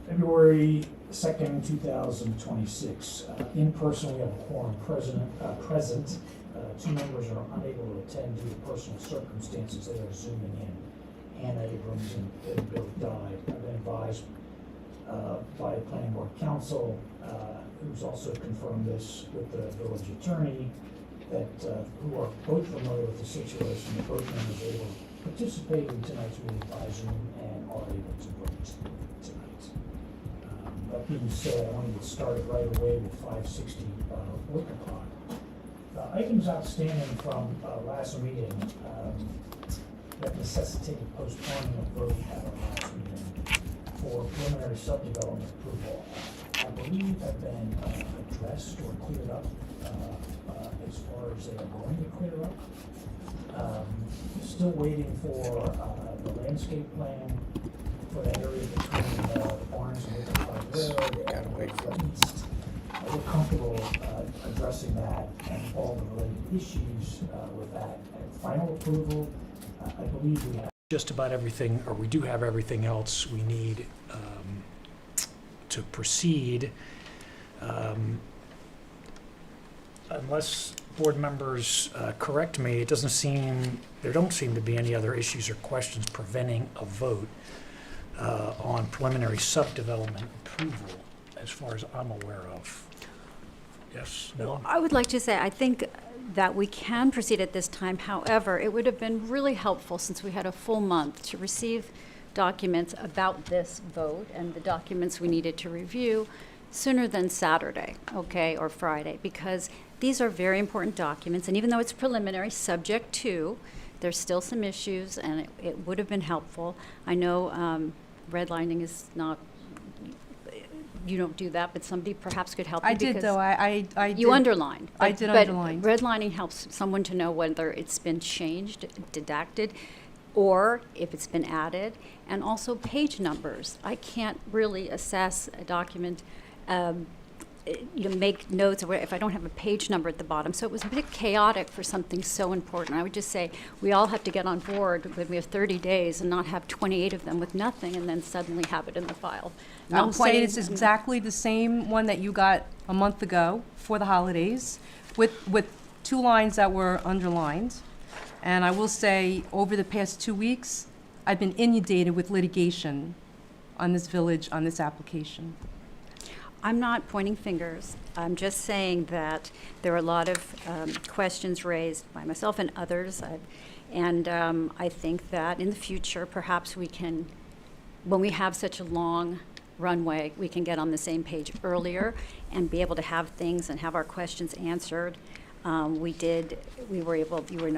February 2nd, 2026. In person, we have a quorum present. Two members are unable to attend due to personal circumstances. They are zooming in. Hannah Abrams and Bill died. I've been advised by the planning board counsel, who's also confirmed this with the village attorney, that who are both familiar with the situation, that both members are able to participate in tonight's meeting by Zoom and are able to vote tonight. That being said, I want to get started right away with 560 Wickapog. Items outstanding from last meeting that necessitated postponing of vote at our last meeting for preliminary subdevelopment approval, I believe have been addressed or cleared up as far as they are going to clear up. Still waiting for the landscape plan for that area between the barns and Wickapog Road and the east. We're comfortable addressing that and all the related issues with that. And final approval, I believe we have just about everything, or we do have everything else we need to proceed. Unless board members correct me, there don't seem to be any other issues or questions preventing a vote on preliminary subdevelopment approval, as far as I'm aware of. Yes, no? I would like to say, I think that we can proceed at this time. However, it would have been really helpful, since we had a full month, to receive documents about this vote and the documents we needed to review sooner than Saturday, okay, or Friday, because these are very important documents, and even though it's preliminary, subject to, there's still some issues, and it would have been helpful. I know redlining is not, you don't do that, but somebody perhaps could help you. I did, though. I You underlined. I did underline. But redlining helps someone to know whether it's been changed, redacted, or if it's been added, and also page numbers. I can't really assess a document, make notes if I don't have a page number at the bottom. So it was a bit chaotic for something so important. I would just say we all have to get on board when we have 30 days and not have 28 of them with nothing and then suddenly have it in the file. I will say it's exactly the same one that you got a month ago for the holidays, with 2 lines that were underlined. And I will say, over the past 2 weeks, I've been inundated with litigation on this village, on this application. I'm not pointing fingers. I'm just saying that there are a lot of questions raised by myself and others. I think that in the future, perhaps we can, when we have such a long runway, we can get on the same page earlier and be able to have things and have our questions answered. You and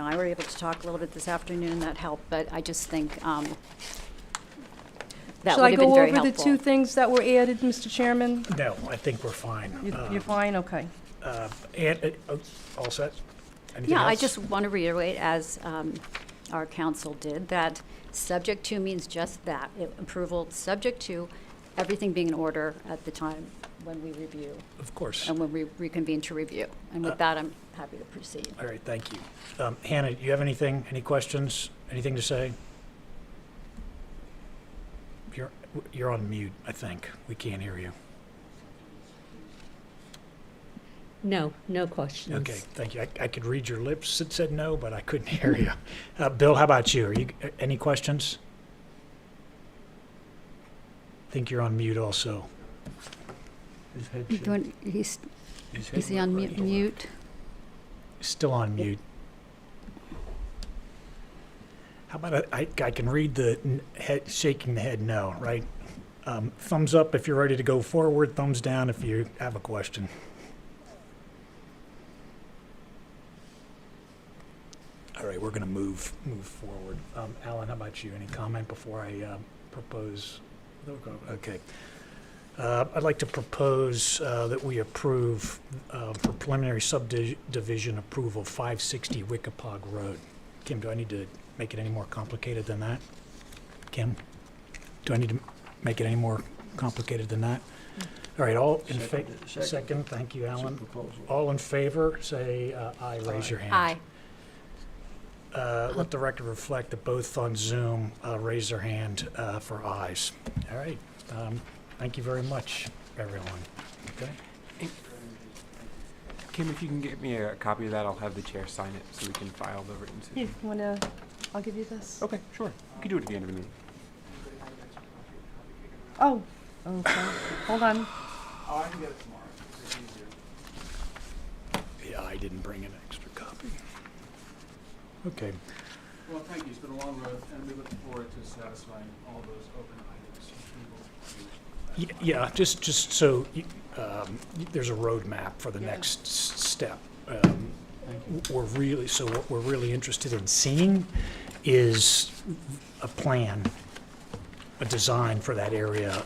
I were able to talk a little bit this afternoon. That helped, but I just think that would have been very helpful. Shall I go over the 2 things that were added, Mr. Chairman? No, I think we're fine. You're fine? Okay. All set? Anything Yeah, else? I just want to reiterate, as our council did, that subject to means just that. Approval subject to everything being in order at the time when we review. Of course. And when we reconvene to review. And with that, I'm happy to proceed. All right, thank you. Hannah, do you have anything, any questions, anything to say? You're on mute, I think. We can't hear you. No questions. Okay, thank you. I could read your lips. It said no, but I couldn't hear you. Bill, how about you? Any questions? I think you're on mute also. Is he on mute? Still on mute. How about I can read the head, shaking the head no, right? Thumbs up if you're ready to go forward, thumbs down if you have a question. All right, we're going to move forward. Alan, how about you? Any comment before I propose? Okay. I'd like to propose that we approve for preliminary subdivision approval 560 Wickapog Road. Kim, do I need to make it any more complicated than that? Kim, do I need to make it any more complicated than that? All right, all in favor? Second, thank you, Alan. All in favor, say aye, raise your hand. Aye. Let the record reflect that both on Zoom raise their hand for ayes. All right. Thank you very much, everyone. Okay? Kim, if you can get me a copy of that, I'll have the chair sign it so we can file the written Here, decision. you wanna, I'll give you this. Okay, sure. You can do it at the end of the meeting. Oh, okay. Hold on. Oh, I can get it tomorrow. It's easier. Yeah, I didn't bring an extra copy. Okay. Well, thank you. It's been a long road, and we look forward to satisfying all those open items. Yeah, just so, there's a roadmap for the next step. What we're really interested in seeing is a plan, a design for that area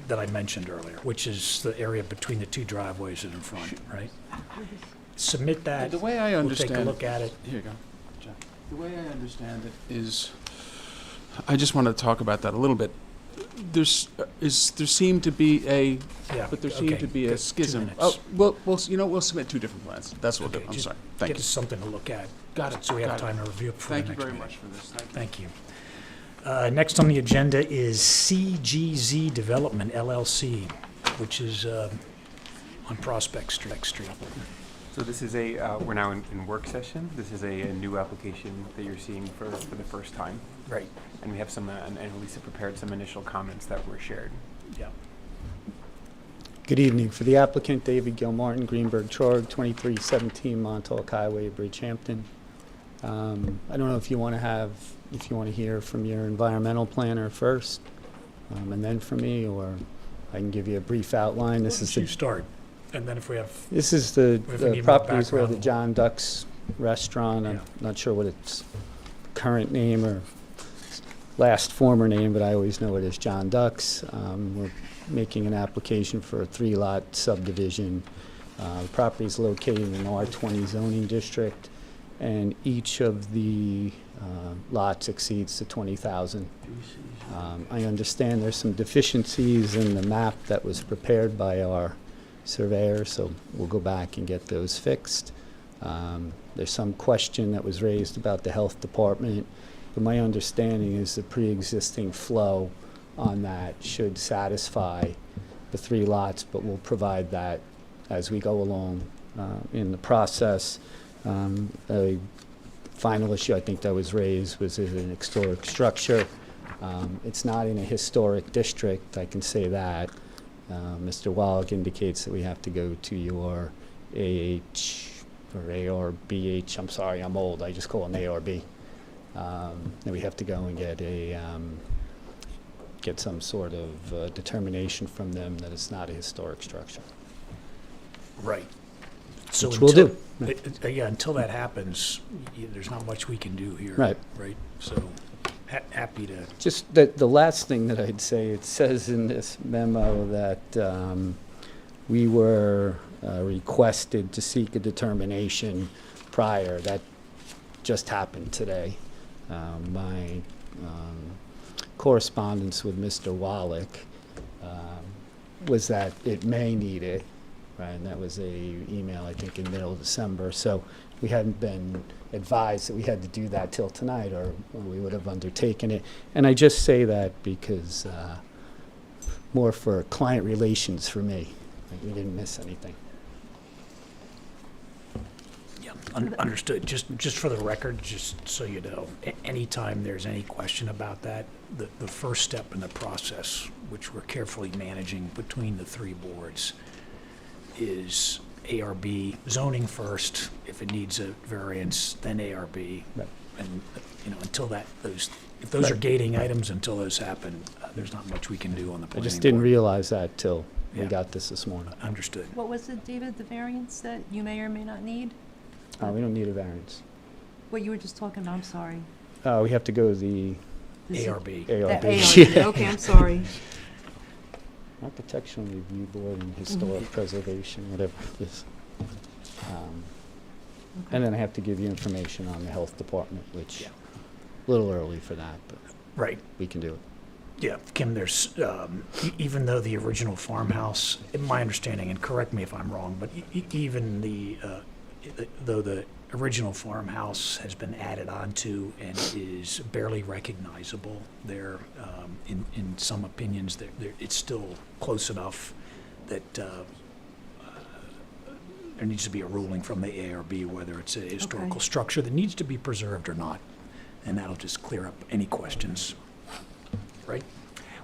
that I mentioned earlier, which is the area between the two driveways and in front, right? Submit that. The way I We'll understand take a look at it. Here you go, Jeff. The way I understand it is, I just want to talk about that a little bit. There seemed to be a, Yeah, but there seemed okay, to be good. a 2 schism. minutes. Oh, we'll submit 2 different plans. That's what we'll Okay, do. I'm just sorry. Thank Get you. us something to look at. Got it. So we have Got it. time to review it before the Thank you next very meeting. much for this. Thank you. Thank you. Next on the agenda is CGZ Development LLC, which is on Prospect Street. So this is we're now in work session. This is a new application that you're seeing for the first time. Right. And we have some, and Lisa prepared some initial comments that were shared. Yeah. Good evening. For the applicant, David Gilmartin, Greenberg Trog, 2317 Montauk Highway, Bridgehampton. I don't know if you want to hear from your environmental planner first, and then from me, or I can give you a brief outline. You start, and then if we have, This is If we the need more properties where the background, John Duck's restaurant, I'm Yeah. not sure what its current name or last former name, but I always know it as John Duck's. We're making an application for a 3-lot subdivision. The property is located in an R20 zoning district, and each of the lots exceeds the 20,000. I understand there's some deficiencies in the map that was prepared by our surveyor, so we'll go back and get those fixed. There's some question that was raised about the health department, but my understanding is the pre-existing flow on that should satisfy the 3 lots, but we'll provide that as we go along in the process. A final issue I think that was raised was is an historic structure. It's not in a historic district, I can say that. Mr. Wallach indicates that we have to go to your AH or ARBH. I'm sorry, I'm old. I just call it an ARB. And we have to go and get some sort of determination from them that it's not a historic structure. right. So Which we'll do. Yeah, until that happens, there's not much we can do here. Right. Right, so happy to, Just the last thing that I'd say, it says in this memo that we were requested to seek a determination prior. That just happened today. My correspondence with Mr. Wallach was that it may need it, right? And that was a email, I think, in middle of December. So we hadn't been advised that we had to do that till tonight, or we would have undertaken it. And I just say that because more for client relations for me. Like, we didn't miss anything. yeah, understood. Just for the record, just so you know, anytime there's any question about that, the first step in the process, which we're carefully managing between the 3 boards, is ARB zoning first. If it needs a variance, then ARB. Right. And, until if those are Right. gating items, until those happen, there's not much we can do on the I planning just didn't board. realize that till we Yeah. got this morning. Understood. What was it, David, the variance that you may or may not need? We don't need a variance. What you were just talking about, I'm sorry. We have to go to the This is- ARB. The ARB. ARB, okay, I'm sorry. Architectural Review Board and Historic Preservation, whatever it is. And then I have to give you information on the health department, which Yeah. a little early for that, but Right. we can do it. Yeah, Kim, there's, even though the original farmhouse, in my understanding, and correct me if I'm wrong, but even the though the original farmhouse has been added onto and is barely recognizable there, in some opinions, it's still close enough that there needs to be a ruling from the ARB whether it's a historical Okay. structure that needs to be preserved or not. And that'll just clear up any questions, right?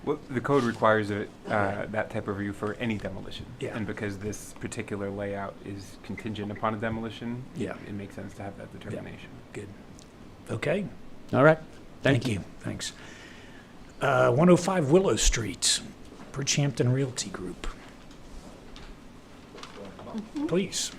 Well, the code requires that type of review for any demolition. Yeah. And because this particular layout is contingent upon a demolition, Yeah. it makes sense to have that determination. Good. Okay. All right, thank you. Thanks. 105 Willow Street, Bridgehampton Realty Group. Please.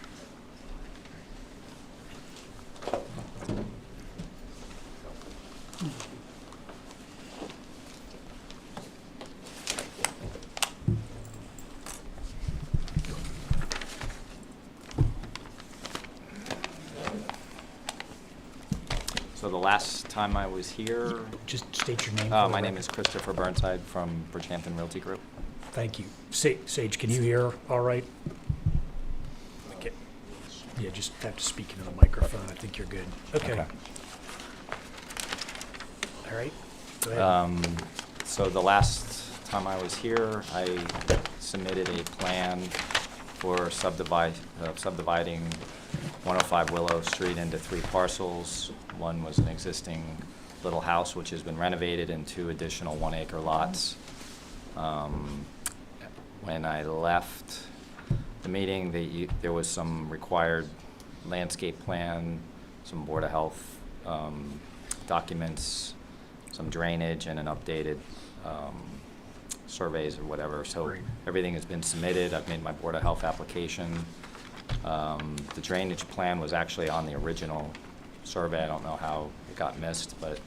So the last time I was here, Just state your name. my name is Christopher Burnside from Bridgehampton Realty Group. Thank you. Sage, can you hear all right? Okay. Yeah, just have to speak into the microphone. I think you're good. Okay. All right. Go ahead. So the last time I was here, I submitted a plan for subdividing 105 Willow Street into 3 parcels. One was an existing little house which has been renovated, and 2 additional 1-acre lots. When I left the meeting, there was some required landscape plan, some Board of Health documents, some drainage, and an updated surveys or whatever. So Great. everything has been submitted. I've made my Board of Health application. The drainage plan was actually on the original survey. I don't know how it got missed, but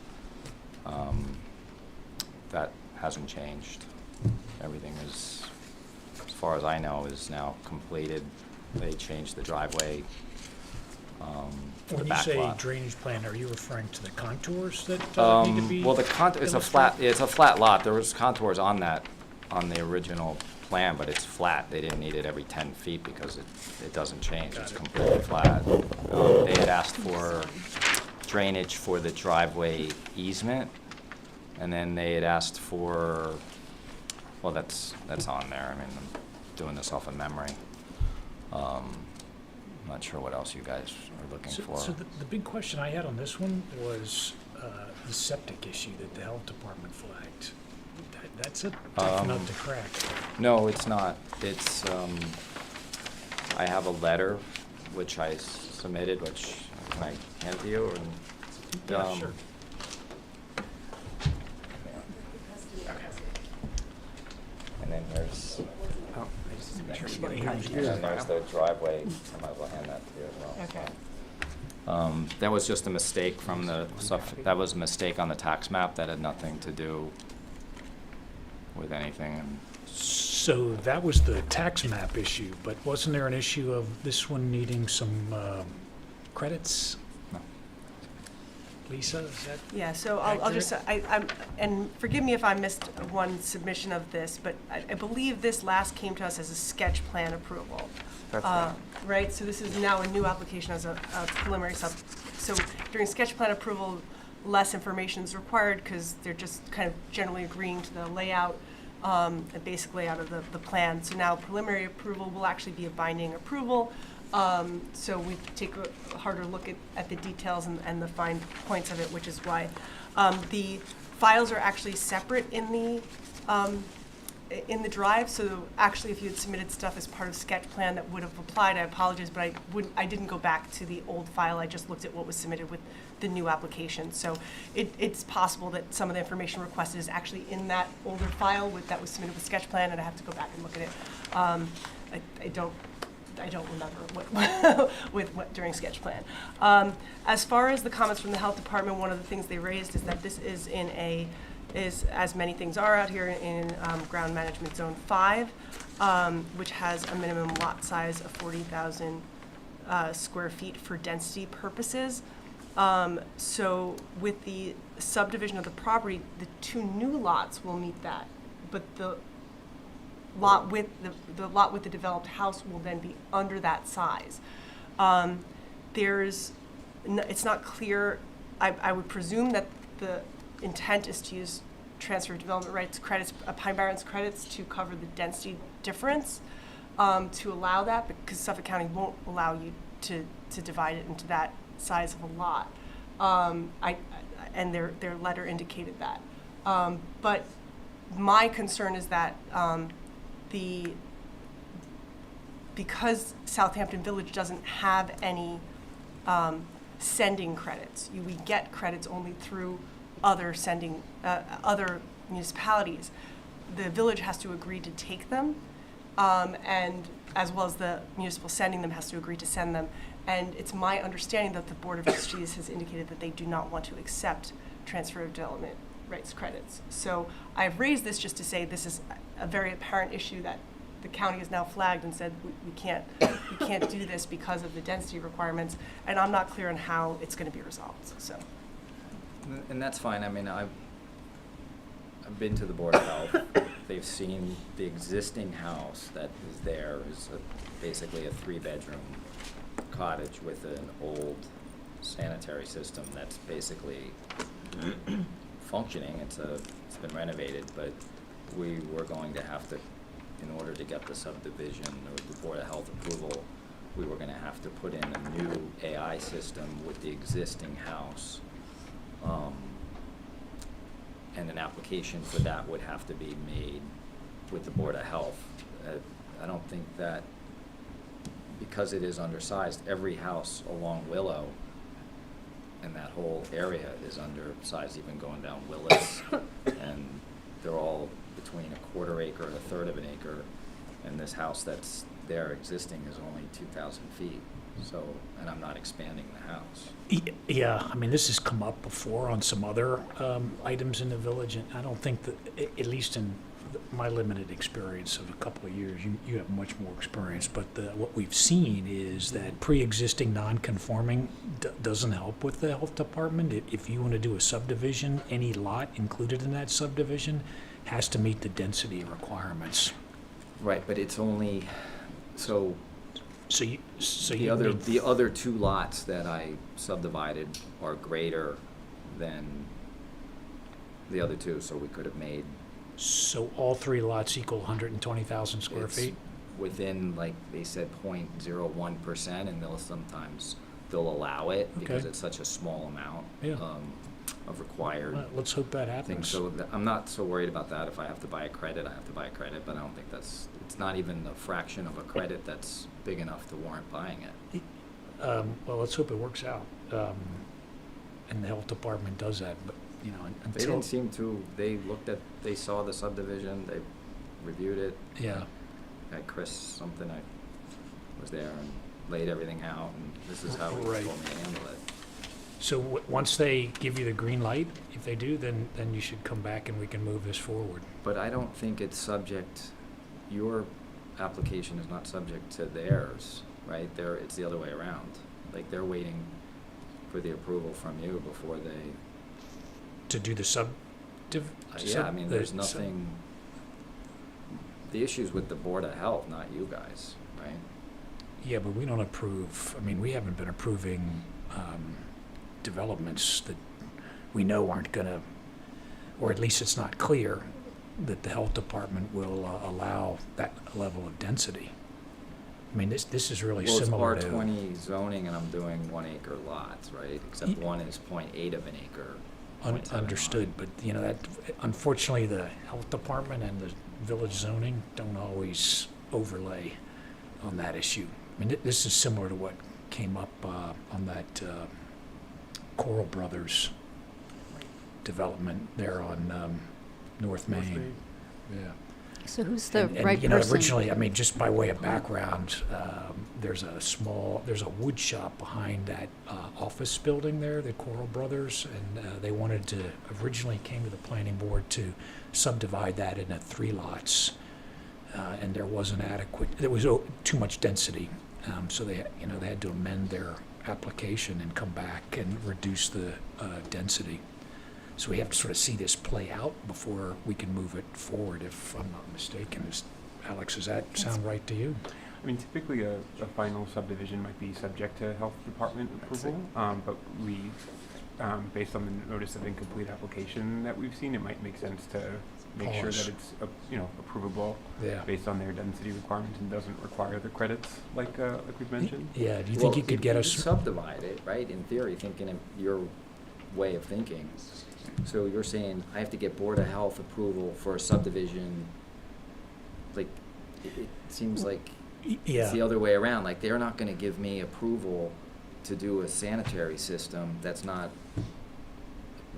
that hasn't changed. Everything is, as far as I know, is now completed. They changed the driveway to the When you back say lot. drainage plan, are you referring to the contours that need to be? Well, it's a flat lot. There was contours on the original plan, but it's flat. They didn't need it every 10 feet because it doesn't change. It's completely flat. They had asked for drainage for the driveway easement, and then they had asked for, well, that's on there. I mean, I'm doing this off of memory. I'm not sure what else you guys are looking for. So the big question I had on this one was the septic issue that the health department flagged. That's a tough nut to crack. No, it's not. It's, I have a letter which I submitted, which, can I hand to you? Or, Yeah, sure. And then there's, Oh, I just need to make sure Somebody you hears get you. and then there's the driveway. I might as well hand that to you as well. Okay. That was just a mistake from that was a mistake on the tax map that had nothing to do with anything. So that was the tax map issue, but wasn't there an issue of this one needing some credits? No. Lisa, is that? Yeah, so I'll just, and forgive me if I missed one submission of this, but I believe this last came to us as a sketch plan approval. That's right. Right, so this is now a new application as a preliminary so during sketch plan approval, less information is required because they're just kind of generally agreeing to the layout, and basic layout of the plan. So now preliminary approval will actually be a binding approval. So we take a harder look at the details and the fine points of it, which is why the files are actually separate in the drive. So actually, if you had submitted stuff as part of sketch plan that would have applied, I apologize, but I didn't go back to the old file. I just looked at what was submitted with the new application. So it's possible that some of the information requested is actually in that older file that was submitted with sketch plan, and I have to go back and look at it. I don't remember what during sketch plan. As far as the comments from the health department, one of the things they raised is that this is as many things are out here in ground management zone 5, which has a minimum lot size of 40,000 square feet for density purposes. So with the subdivision of the property, the 2 new lots will meet that, but the lot with the developed house will then be under that size. it's not clear. I would presume that the intent is to use transfer of development rights credits, Pine Barrens credits, to cover the density difference, to allow that, because Suffolk County won't allow you to divide it into that size of a lot. And their letter indicated that. But my concern is that because Southampton Village doesn't have any sending credits, we get credits only through other municipalities. The village has to agree to take them, and as well as the municipal sending them has to agree to send them. And it's my understanding that the Board of Trustees has indicated that they do not want to accept transfer of development rights credits. So I've raised this just to say this is a very apparent issue that the county has now flagged and said we can't do this because of the density requirements, and I'm not clear on how it's going to be resolved. So. And that's fine. I mean, I've been to the Board of Health. They've seen the existing house that is there is basically a 3-bedroom cottage with an old sanitary system that's basically functioning. It's been renovated, but we were going to have to, in order to get the subdivision or the Board of Health approval, we were going to have to put in a new AI system with the existing house. And an application for that would have to be made with the Board of Health. I don't think that, because it is undersized, every house along Willow and that whole area is undersized, even going down Willis. And they're all between a 1/4 acre and a 1/3 of an acre. And this house that's there existing is only 2,000 feet. So, and I'm not expanding the house. Yeah, I mean, this has come up before on some other items in the village, and I don't think that, at least in my limited experience of a couple of years, you have much more experience, but what we've seen is that pre-existing non-conforming doesn't help with the health department. If you want to do a subdivision, any lot included in that subdivision has to meet the density requirements. Right, but it's only, so The the other 2 lots that I subdivided are greater than the other 2, so we could have made. So all 3 lots equal 120,000 square it's feet? Within, like they said, 0.01%, and they'll allow it because Okay. it's such a small amount Yeah. of required Well, let's hope that things. happens. So I'm not so worried about that. If I have to buy a credit, I have to buy a credit, but I don't think it's not even a fraction of a credit that's big enough to warrant buying it. Well, let's hope it works out. And the health department does that, but, you know, They until, didn't seem to, they saw the subdivision, they reviewed it. yeah. Had Chris something, I was there and laid everything out, and this is how he told Right. me to handle it. So once they give you the green light, if they do, then you should come back and we can move this forward. But I don't think it's subject, your application is not subject to theirs, right? It's the other way around. Like, they're waiting for the approval from you before they, To do the yeah, I mean, there's nothing, the issue's with the Board of Health, not you guys, right? Yeah, but we don't approve, I mean, we haven't been approving developments that we know aren't gonna, or at least it's not clear that the health department will allow that level of density. I mean, this is really similar to. Well, it's R20 zoning, and I'm doing 1 acre lots, right? Except one is 0.8 of an acre. 0.79. Understood, but, you know, that, unfortunately, the health department and the village zoning don't always overlay on that issue. I mean, this is similar to what came up on that Coral Brothers development there on North Main. Yeah. So who's the And, right you know, person? originally, I mean, just by way of background, there's a wood shop behind that office building there, the Coral Brothers, and they wanted to, originally came to the planning board to subdivide that into 3 lots, and there wasn't adequate, there was too much density, so they had to amend their application and come back and reduce the density. So we have to sort of see this play out before we can move it forward, if I'm not mistaken. Alex, does that sound right to you? I mean, typically a final subdivision might be subject to health department approval, but we, based on the notice of incomplete application that we've seen, it might make sense to make sure Pause. that it's, approvable Yeah. based on their density requirements and doesn't require the credits like we've mentioned. Yeah, do you Well, think you could if get you us? subdivide it, right, in theory, thinking in your way of thinking. So you're saying, I have to get Board of Health approval for a subdivision, like, it seems like it's the Yeah, other way around, like, they're not gonna give me approval to do a sanitary system that's not,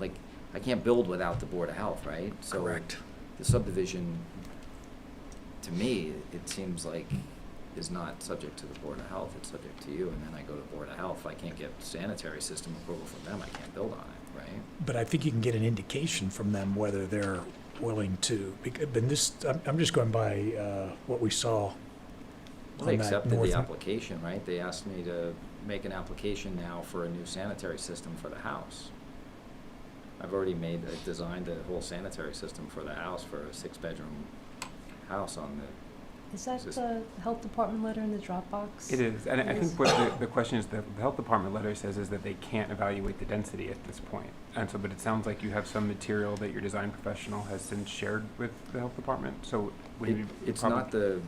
like, I can't build without the Board of Health, right? So correct. the subdivision, to me, it seems like is not subject to the Board of Health, it's subject to you, and then I go to Board of Health, I can't get sanitary system approval from them, I can't build on it, right? But I think you can get an indication from them whether they're willing to, but this, I'm just going by what we saw Well, they on that accepted the north. application, right? They asked me to make an application now for a new sanitary system for the house. I've already designed a whole sanitary system for the house for a 6-bedroom house on the, Is that Just- the health department letter in the Dropbox? It is, and I think what the question is, the health department letter says is that they can't evaluate the density at this point. And so, but it sounds like you have some material that your design professional has since shared with the health department, so would you it's probably-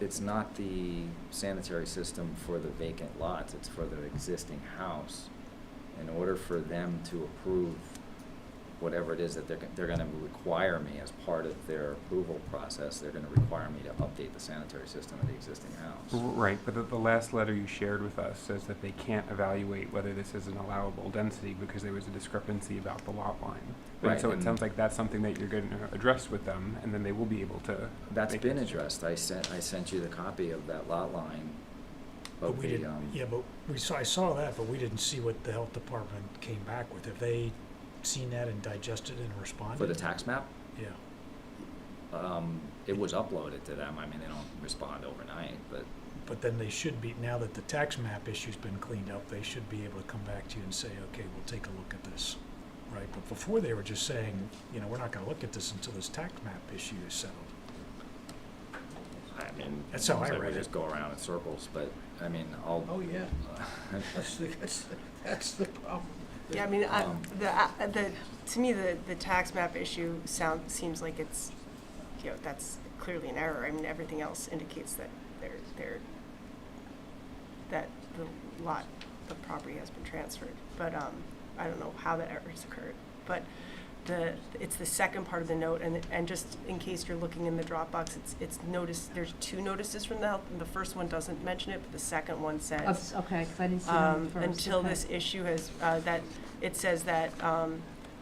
it's not the sanitary system for the vacant lots, it's for the existing house. In order for them to approve whatever it is that they're gonna require me as part of their approval process, they're gonna require me to update the sanitary system of the existing house. Right, but the last letter you shared with us says that they can't evaluate whether this is an allowable density because there was a discrepancy about the lot line. And Right, so it and- sounds like that's something that you're going to address with them, and then they will be able to. That's make been a- addressed, I sent you the copy of that lot line, But of we the, didn't, yeah, but I saw that, but we didn't see what the health department came back with. Have they seen that and digested and responded? for the tax map. Yeah. It was uploaded to them, I mean, they don't respond overnight, but But then they should be, now that the tax map issue's been cleaned up, they should be able to come back to you and say, okay, we'll take a look at this, right? But before they were just saying, we're not gonna look at this until this tax map issue is settled. I mean, That's how I it's like read we it. just go around in circles, but, I mean, I'll. Oh, yeah. That's the problem. Yeah, I mean, Um, to me, the tax map issue seems like it's, that's clearly an error. I mean, everything else indicates that that the property has been transferred. But, I don't know how that error has occurred. But it's the second part of the note, and just in case you're looking in the Dropbox, it's notice, there's 2 notices from the health, and the first one doesn't mention it, but the second one says, Okay, 'cause I didn't see that one first. until Okay. this issue has, that, it says that,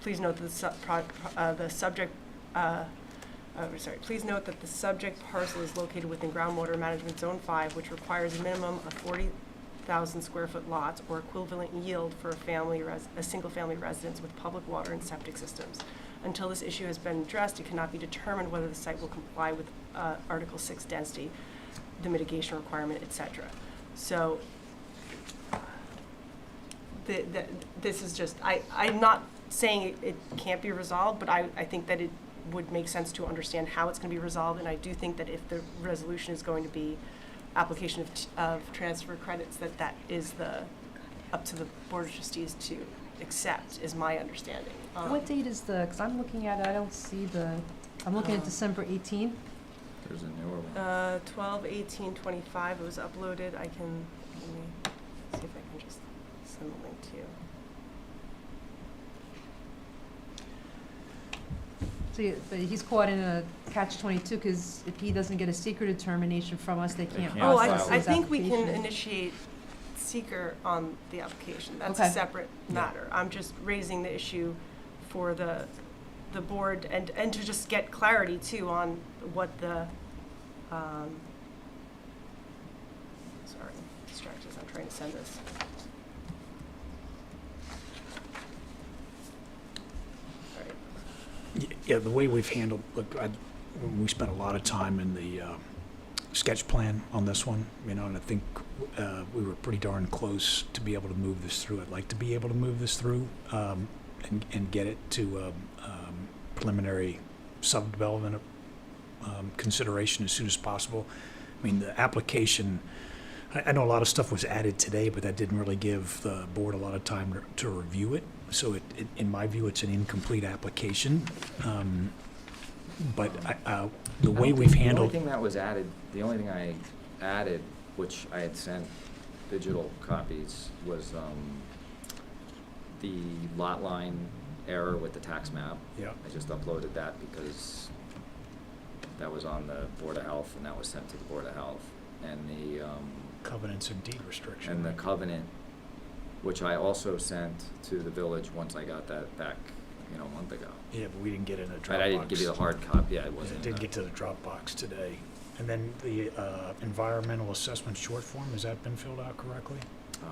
please note that please note that the subject parcel is located within groundwater management zone 5, which requires a minimum of 40,000 square foot lots or equivalent yield for a single-family residence with public water and septic systems. Until this issue has been addressed, it cannot be determined whether the site will comply with Article 6 density, the mitigation requirement, et cetera. So this is just, I'm not saying it can't be resolved, but I think that it would make sense to understand how it's going to be resolved, and I do think that if the resolution is going to be application of transfer credits, that is up to the Board of Trustees to accept, is my understanding. What date is because I'm looking at it, I don't see I'm looking at December 18th. There's a newer one. 12/18/25, it was uploaded. Let me see if I can just send the link to you. But he's caught in a catch-22, because if he doesn't get a secret determination from us, they can't can't Oh, process file I his think we can application. initiate seeker on the application. That's Okay. a separate matter. I'm just raising the issue for the board and to just get clarity too on what the, sorry, distracted as I'm trying to send this. All right. Yeah, the way we've handled, look, we spent a lot of time in the sketch plan on this one, and I think we were pretty darn close to be able to move this through. I'd like to be able to move this through and get it to preliminary subdevelopment consideration as soon as possible. I mean, the application, I know a lot of stuff was added today, but that didn't really give the board a lot of time to review it. So in my view, it's an incomplete application. But the way we've The handled. only thing that was added, the only thing I added, which I had sent digital copies, was the lot line error with the tax map. Yeah. I just uploaded that because that was on the Board of Health, and that was sent to the Board of Health. And the Covenants and deed restriction. and the covenant, which I also sent to the village once I got that back, a month ago. Yeah, but we didn't get in a Dropbox. Right, I didn't give you the hard copy. Yeah, it Yeah, wasn't. it didn't get to the Dropbox today. And then the environmental assessment short form, has that been filled out correctly? I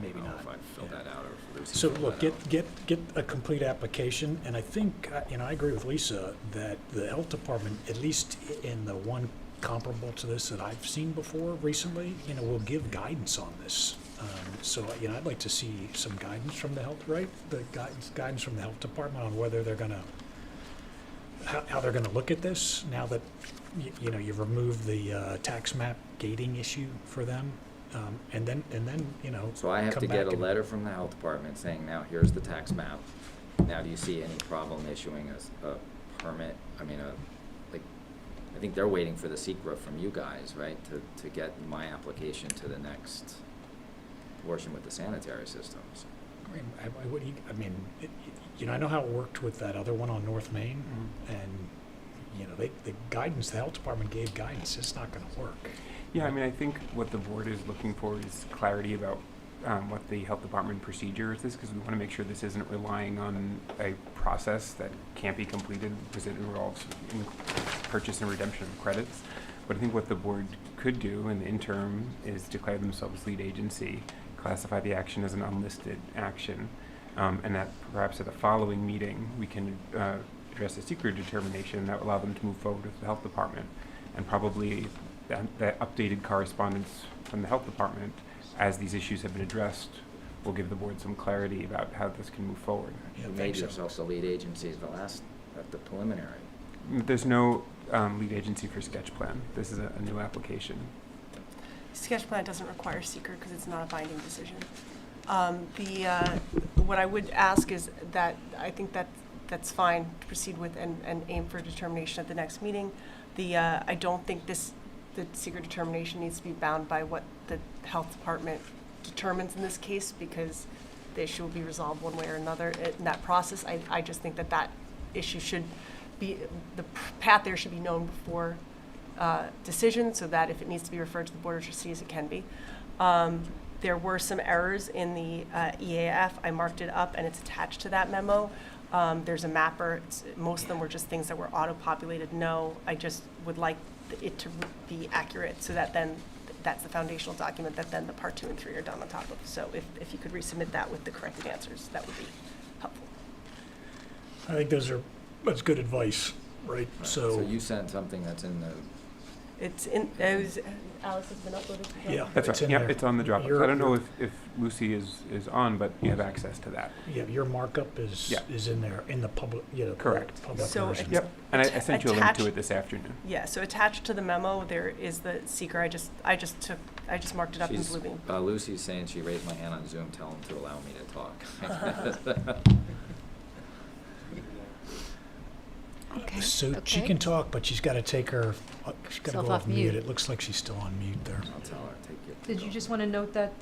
Maybe don't know not. if I filled Yeah. that out or if Lucy So filled look, that out. get a complete application, and I think, I agree with Lisa, that the health department, at least in the one comparable to this that I've seen before recently, will give guidance on this. So, I'd like to see some guidance from the health, right? The guidance from the health department on whether they're gonna, how they're gonna look at this now that, you've removed the tax map gating issue for them. And then, So I have come to back get a and- letter from the health department saying, now here's the tax map. Now, do you see any problem issuing a permit? I think they're waiting for the secret from you guys, right? To get my application to the next portion with the sanitary systems. I know how it worked with that other one on North Main, Mm-hmm. and, the guidance, the health department gave guidance, it's not gonna work. Yeah, I think what the board is looking for is clarity about what the health department procedure is, because we want to make sure this isn't relying on a process that can't be completed because it involves purchase and redemption of credits. But I think what the board could do in the interim is declare themselves lead agency, classify the action as an unlisted action, and that perhaps at the following meeting, we can address a secret determination that will allow them to move forward with the health department. And probably that updated correspondence from the health department, as these issues have been addressed, will give the board some clarity about how this can move forward. Yeah, You made thanks. yourself the lead agency at the preliminary. There's no lead agency for sketch plan. This is a new application. Sketch plan doesn't require seeker because it's not a binding decision. What I would ask is that, I think that's fine to proceed with and aim for determination at the next meeting. I don't think the secret determination needs to be bound by what the health department determines in this case, because the issue will be resolved one way or another in that process. I just think that issue should be, the path there should be known before decision, so that if it needs to be referred to the Board of Trustees, it can be. There were some errors in the EAF. I marked it up, and it's attached to that memo. There's a mapper. Most of them were just things that were auto-populated. No, I just would like it to be accurate, so that then that's the foundational document that then the part 2 and 3 are done on top of. So if you could resubmit that with the corrected answers, that would be helpful. I think that's good advice, right? So you sent something that's in the, Alice has been uploaded to the Yeah. That's It's right. in Yeah, there. it's on the Dropbox. You're- I don't know if Lucy is on, but you have access to that. Yeah, your markup is Yeah. in there, in the public, Correct. public So version. Yep. And I sent you a link Attached- to it this afternoon. Yeah, so attached to the memo, there is the seeker. I just marked it up in she's, blue beam. Lucy's saying she raised my hand on Zoom, tell them to allow me to talk. Okay. So she okay. can talk, but she's gotta take her, she's gotta Self go off off mute. mute. It looks like she's still on mute there. I'll tell her, take it. Did you just want to note that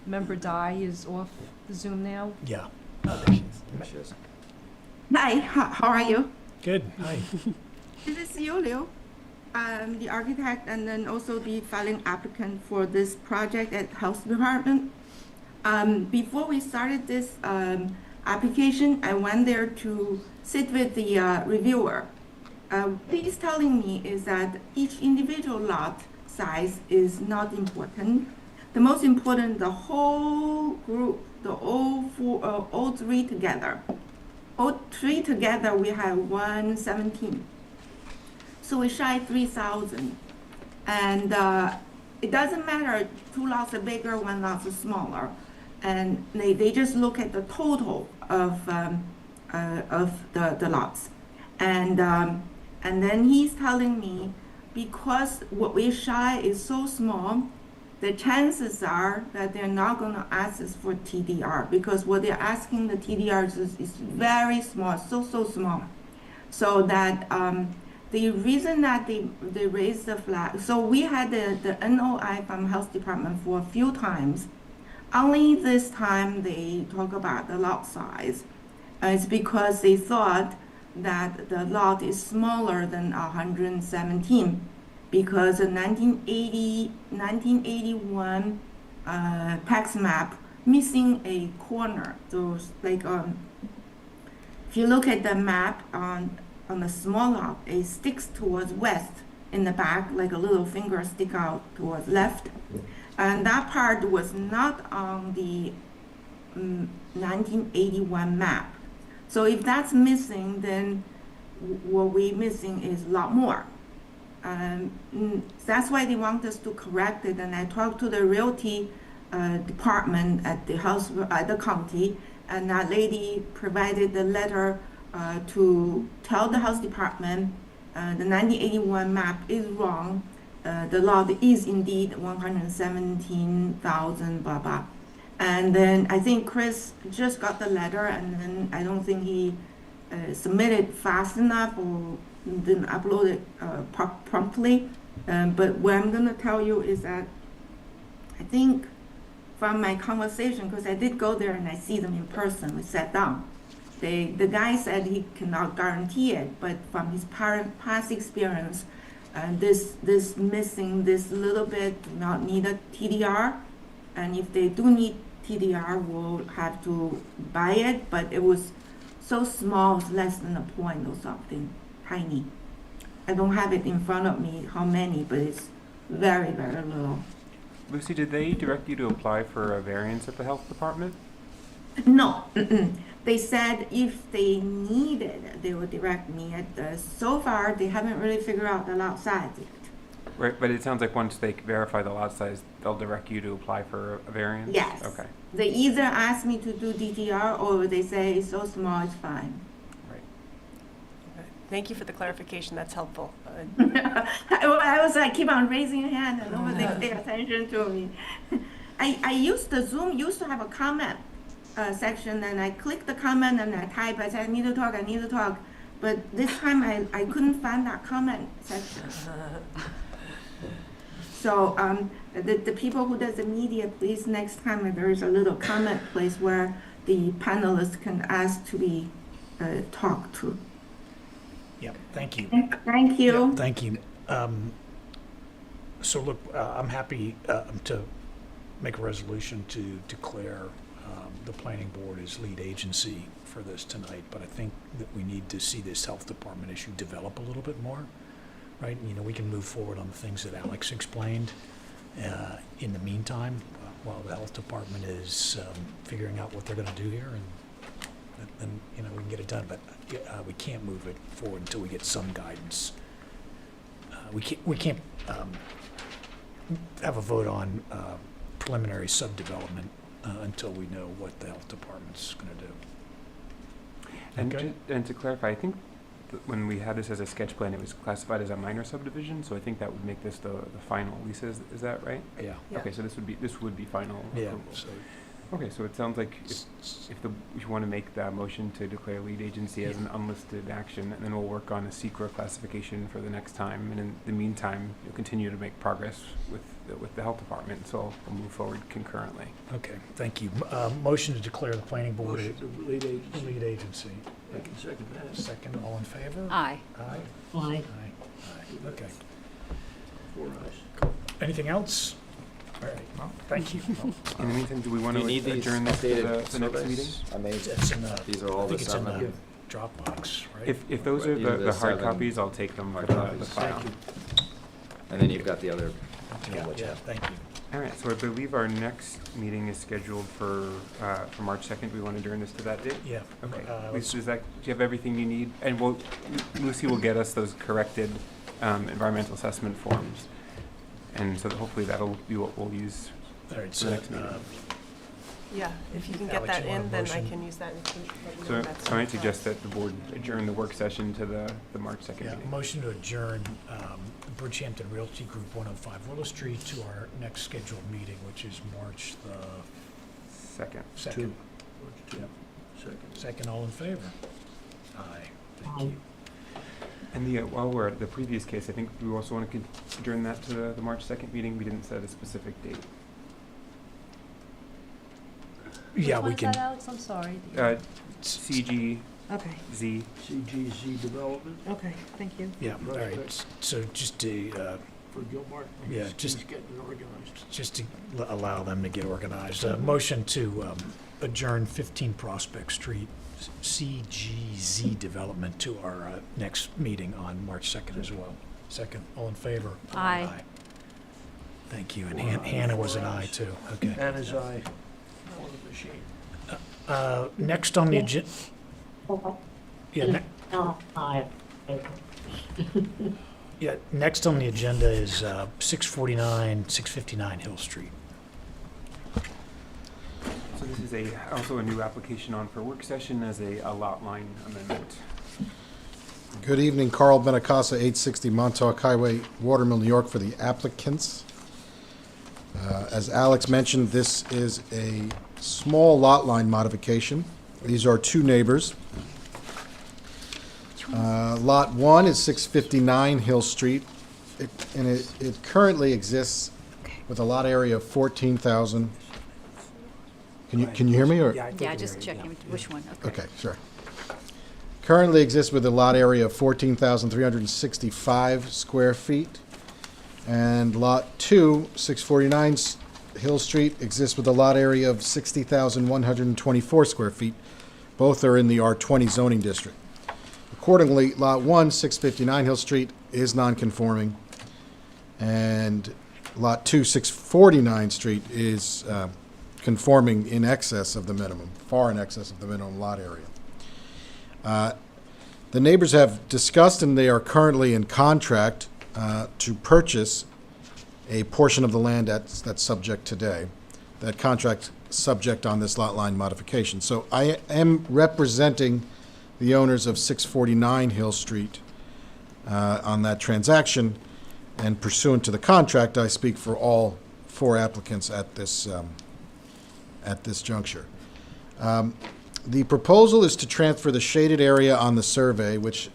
member Di is off the Zoom now? Yeah. There she is. Hi, how are you? Good, hi. This is Yu Liu, the architect and then also the filing applicant for this project at Health Department. Before we started this application, I went there to sit with the reviewer. What he's telling me is that each individual lot size is not important. The most important, the whole group, all three together. All three together, we have 117. So we shy 3,000. And it doesn't matter, 2 lots are bigger, 1 lot is smaller. And they just look at the total of the lots. And then he's telling me because what we shy is so small, the chances are that they're not going to ask us for TDR, because what they're asking the TDR is very small, so small. So that the reason that they raised the flag, so we had the NOI from Health Department for a few times. Only this time they talk about the lot size. It's because they thought that the lot is smaller than 117, because the 1981 tax map missing a corner. Those like if you look at the map on the small lot, it sticks towards west in the back, like a little finger stick out towards left, and that part was not on the 1981 map. So if that's missing, then what we're missing is a lot more. That's why they want us to correct it. And I talked to the realty department at the house, the county, and that lady provided the letter to tell the house department the 1981 map is wrong. The lot is indeed 117,000, blah, blah. And then I think Chris just got the letter, and then I don't think he submitted fast enough or didn't upload it promptly. But what I'm going to tell you is that I think from my conversation, because I did go there and I see them in person, we sat down. The guy said he cannot guarantee it, but from his past experience, this missing this little bit do not need a TDR. And if they do need TDR, we'll have to buy it, but it was so small, it's less than a point or something, tiny. I don't have it in front of me, how many, but it's very, very little. Lucy, did they direct you to apply for a variance at the health department? No, they said if they need it, they would direct me. So far, they haven't really figured out the lot size yet. Right, but it sounds like once they verify the lot size, they'll direct you to apply for a variance? Yes. Okay. They either ask me to do DTR or they say it's so small, it's fine. Right. Thank you for the clarification, that's helpful. I was like, keep on raising your hand and nobody pay attention to me. I used the Zoom used to have a comment section, and I click the comment and I type, I said, I need to talk. But this time I couldn't find that comment section. So the people who does the media, please next time there is a little comment place where the panelists can ask to be talked to. Yeah, thank you. Thank you. Yeah, thank you. So look, I'm happy to make a resolution to declare the planning board as lead agency for this tonight, but I think that we need to see this health department issue develop a little bit more, right? You know, we can move forward on the things that Alex explained in the meantime, while the health department is figuring out what they're going to do here, and you know, we can get it done, but we can't move it forward until we get some guidance. We can't have a vote on preliminary subdevelopment until we know what the health department's going to do. Okay. And to clarify, I think when we had this as a sketch plan, it was classified as a minor subdivision, so I think that would make this the final lease. Is that right? Yeah. Yeah. Okay, so this would be final Yeah. approval. So, Okay, so it sounds like if you want to make that motion to declare lead agency as an unlisted action, and then we'll work on a secret classification for the next time. And in the meantime, you'll continue to make progress with the health department, so we'll move forward concurrently. okay, thank you. Motion to declare the planning board Motion to lead agency. lead agency. I can second that. Second, all in favor? Aye. Aye. Aye. Aye. Okay. 4 ayes. Anything else? All right, well, thank you. In the meantime, do we want Do to you need these adjourn this to updated the next meeting? surveys? I mean, It's in the, these are all I the think it's in the 7. Dropbox, right? If those are Either the the hard 7 copies, I'll take them for hard the copies. file. And then you've got the other. Yeah, thank you. All right, so I believe our next meeting is scheduled for March 2nd. We want to adjourn this to that date? Yeah. Okay. let's- Lisa, do you have everything you need? And Lucy will get us those corrected environmental assessment forms. And so hopefully that'll be what we'll use All right, for so the next meeting. Yeah, if you can get Alex, that you want a in, then I motion? can use that and can let you know So, that's. so I suggest that the board adjourn the work session to the March 2nd Yeah, meeting. motion to adjourn Bridgehampton Realty Group 105 Willow Street to our next scheduled meeting, which is March the Second. 2nd. Second. Second, all in favor? Aye, thank you. And while we're at the previous case, I think we also want to adjourn that to the March 2nd meeting. We didn't set a specific date. Yeah, Which we one is can, that, Alex? I'm sorry. CGZ Okay, CGZ Development okay, thank you. yeah, all right, so just to, for Gilmore. Yeah, He's just- getting organized. just to allow them to get organized, motion to adjourn 15 Prospect Street, CGZ Development to our next meeting on March 2nd as well. Second, all in favor? Aye. Thank you, and Hannah was an aye too, okay. Anna's eye on the machine. Next on the agenda. Yeah, yeah, next on the agenda is 659 Hill Street. So this is also a new application on for work session as a lot line amendment. Good evening, Carl Benacasa, 860 Montauk Highway, Watermill, New York, for the applicants. As Alex mentioned, this is a small lot line modification. These are two neighbors. Lot 1 is 659 Hill Street, and it currently exists with a lot area of 14,000. Can you hear me, or? Yeah, just checking which one, okay. Okay, sure. Currently exists with a lot area of 14,365 square feet. And Lot 2, 649 Hill Street, exists with a lot area of 60,124 square feet. Both are in the R20 zoning district. Accordingly, Lot 1, 659 Hill Street, is non-conforming. And Lot 2, 649 Street is conforming in excess of the minimum, far in excess of the minimum lot area. The neighbors have discussed, and they are currently in contract to purchase a portion of the land that's subject today. That contract subject on this lot line modification. So I am representing the owners of 649 Hill Street on that transaction, and pursuant to the contract, I speak for all four applicants at this juncture. The proposal is to transfer the shaded area on the survey, which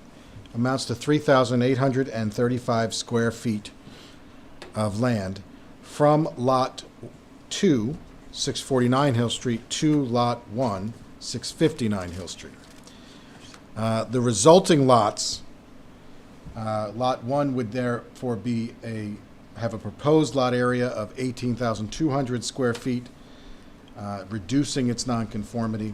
amounts to 3,835 square feet of land, from Lot 2, 649 Hill Street, to Lot 1, 659 Hill Street. The resulting lots, Lot 1 would therefore have a proposed lot area of 18,200 square feet, reducing its nonconformity.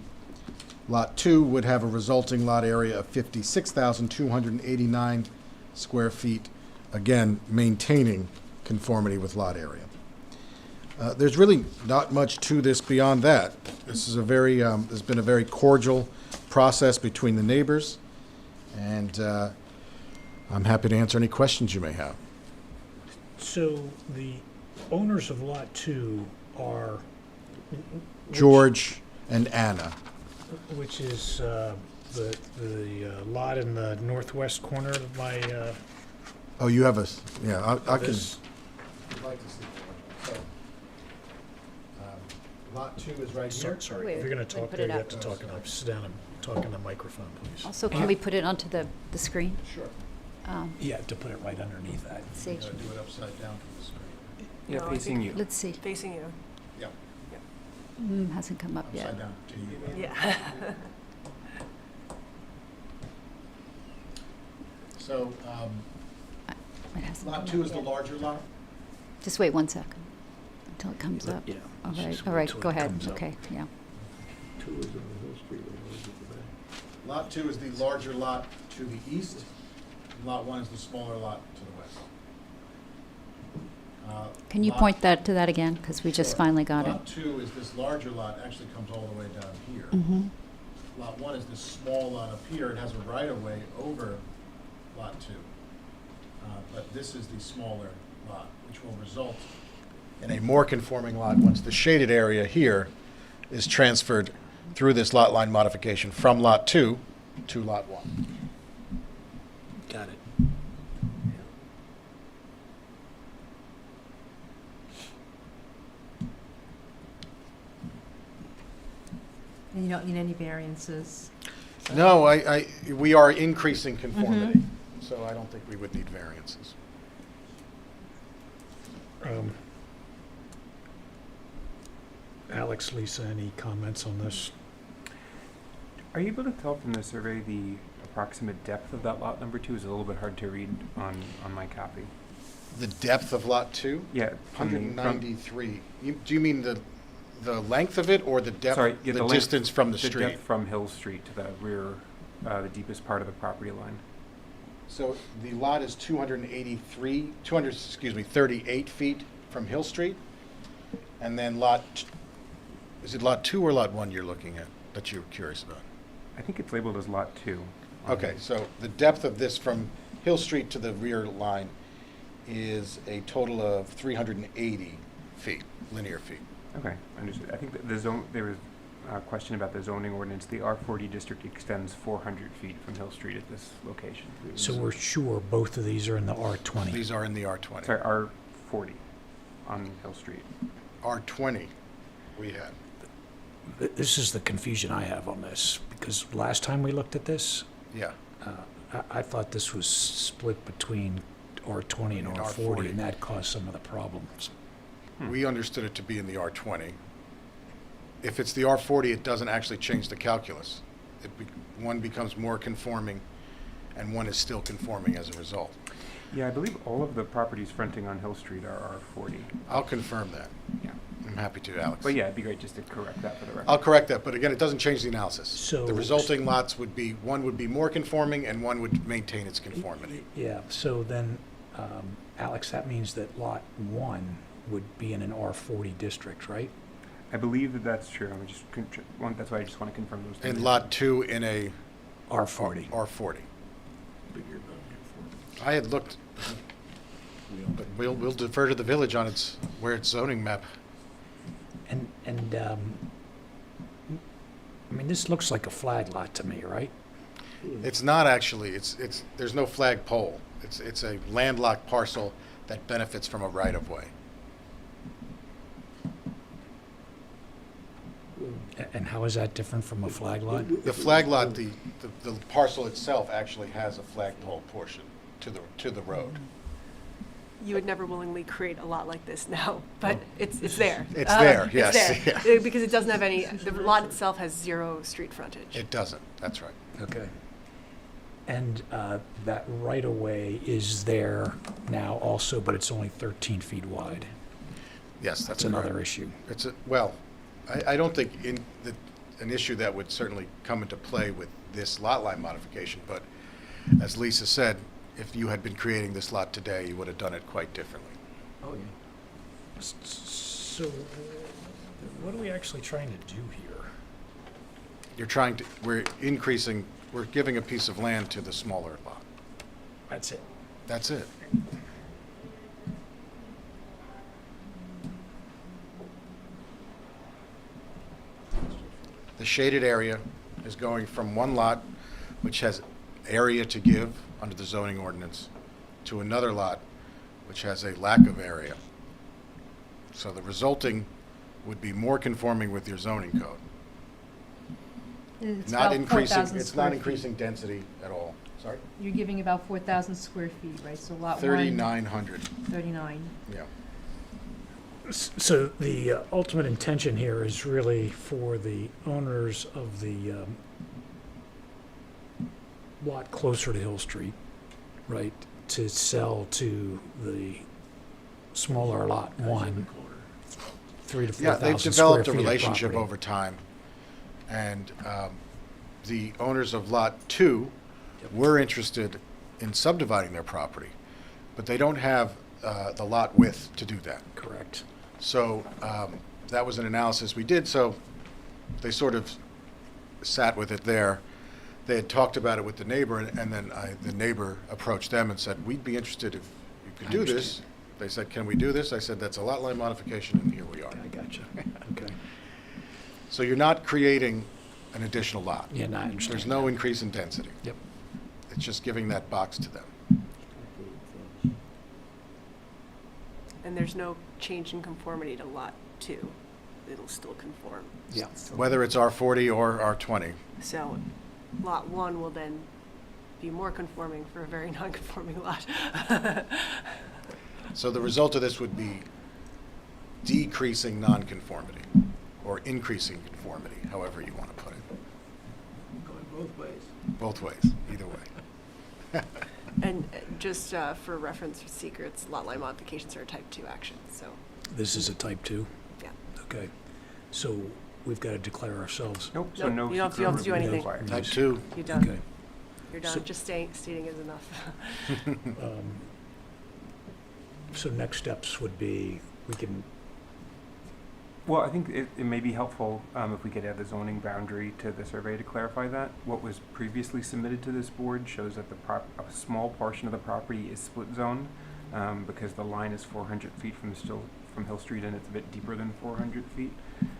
Lot 2 would have a resulting lot area of 56,289 square feet, again, maintaining conformity with lot area. There's really not much to this beyond that. This is there's been a very cordial process between the neighbors, and I'm happy to answer any questions you may have. So the owners of Lot 2 are? George and Anna. Which is the lot in the northwest corner of my, Oh, you have I can. this- I'd like to see that. So, Lot 2 is right here. sorry, if you're gonna talk Put there, it you up. have to talk, sit down and talk in the microphone, please. Also, can we put it onto the screen? Sure. Yeah, to put it right underneath that. See, Do it upside down from the screen. Yeah, No, I facing you. let's see. Facing you. Yep, Hasn't come up yet. upside down to you. Yeah. So, It hasn't Lot come 2 up is the yet. larger lot? Just wait 1 second until it comes up. Yeah. All let's right, just all wait right, till go it ahead, comes up. okay, yeah. 2 is on the Hill Street, and 1 is at the back. Lot 2 is the larger lot to the east. Lot 1 is the smaller lot to the west. Can you Lot- point to that again? Because we just Sure. finally got it. Lot 2 is this larger lot, actually comes all the way down here. Mm-hmm. Lot 1 is this small lot up here. It has a right-of-way over Lot 2. But this is the smaller lot, which will result in a more conforming lot once the shaded area here is transferred through this lot line modification from Lot 2 to Lot 1. Got it. And you don't need any variances. No, we are increasing conformity, so I don't think we would need variances. Alex, Lisa, any comments on this? Are you able to tell from the survey the approximate depth of that lot number 2? Is a little bit hard to read on my copy. The depth of Lot 2? Yeah. 193. Do you mean the length of it or the depth, Sorry, yeah, the length- distance from the The street? depth from Hill Street to the rear, the deepest part of the property line. So the lot is 38 feet from Hill Street. And then is it Lot 2 or Lot 1 you're looking at, that you're curious about? I think it's labeled as Lot 2. Okay, so the depth of this from Hill Street to the rear line is a total of 380 feet, linear feet. Okay, understood. I think that there was a question about the zoning ordinance. The R40 district extends 400 feet from Hill Street at this location. So we're sure both of these are in the R20. These are in the R20. Sorry, R40 on Hill Street. R20 we had. This is the confusion I have on this, because last time we looked at this, Yeah. I thought this was split between R20 and And R40, R40. and that caused some of the problems. We understood it to be in the R20. If it's the R40, it doesn't actually change the calculus. One becomes more conforming, and one is still conforming as a result. Yeah, I believe all of the properties fronting on Hill Street are R40. I'll confirm that. Yeah. I'm happy to, Alex. But yeah, it'd be great just to correct that for the record. I'll correct that, but again, it doesn't change the analysis. So- The resulting lots would be, one would be more conforming, and one would maintain its conformity. Yeah, so then, Alex, that means that Lot 1 would be in an R40 district, right? I believe that that's true. That's why I just want to confirm those two. And Lot 2 in a R40. R40. Bigger than I had looked, but we'll defer to the village on where its zoning map. And I mean, this looks like a flag lot to me, right? It's not actually, there's no flag pole. It's a landlocked parcel that benefits from a right-of-way. And how is that different from a flag lot? The flag lot, the parcel itself actually has a flagpole portion to the road. You would never willingly create a lot like this now, but it's there. It's there, yes, It's yeah. there, because it doesn't have the lot itself has 0 street frontage. It doesn't, that's right. Okay. And that right-of-way is there now also, but it's only 13 feet wide. Yes, That's that's another correct. issue. Well, I don't think an issue that would certainly come into play with this lot line modification, but as Lisa said, if you had been creating this lot today, you would have done it quite differently. Oh, yeah. So what are we actually trying to do here? We're giving a piece of land to the smaller lot. That's it. That's it. The shaded area is going from one lot, which has area to give under the zoning ordinance, to another lot, which has a lack of area. So the resulting would be more conforming with your zoning code. It's Not about increasing, 4,000 it's square not feet. increasing density at all. Sorry? You're giving about 4,000 square feet, right? So lot 1. 3,900, 39. yeah. So the ultimate intention here is really for the owners of the lot closer to Hill Street, right, to sell to the smaller lot 1, 3 to 4,000 Yeah, they've square developed feet a of relationship property. over time, and the owners of Lot 2 were interested in subdividing their property, but they don't have the lot width to do that. Correct. So that was an analysis we did, so they sort of sat with it there. They had talked about it with the neighbor, and then the neighbor approached them and said, we'd be interested if you could I do this. understand. They said, can we do this? I said, that's a lot line modification, and here we are. I gotcha. Okay. So you're not creating an additional lot. Yeah, no, I understand. There's no increase in density. Yep. It's just giving that box to them. And there's no change in conformity to Lot 2. It'll still conform. Yeah. Whether it's R40 or R20. So Lot 1 will then be more conforming for a very non-conforming lot. So the result of this would be decreasing nonconformity or increasing conformity, however you want to put it. Going both ways. Both ways, either way. And just for reference for secrets, lot line modifications are a type 2 action, so, This is a type 2? yeah. Okay. So we've got to declare ourselves. Nope, so Nope, no. you don't have to do secret anything. required. Type 2. You're done. Okay. You're done. So- Just stating is enough. So next steps would be, we can, Well, I think it may be helpful if we could add the zoning boundary to the survey to clarify that. What was previously submitted to this board shows that a small portion of the property is split zone because the line is 400 feet from Hill Street and it's a bit deeper than 400 feet.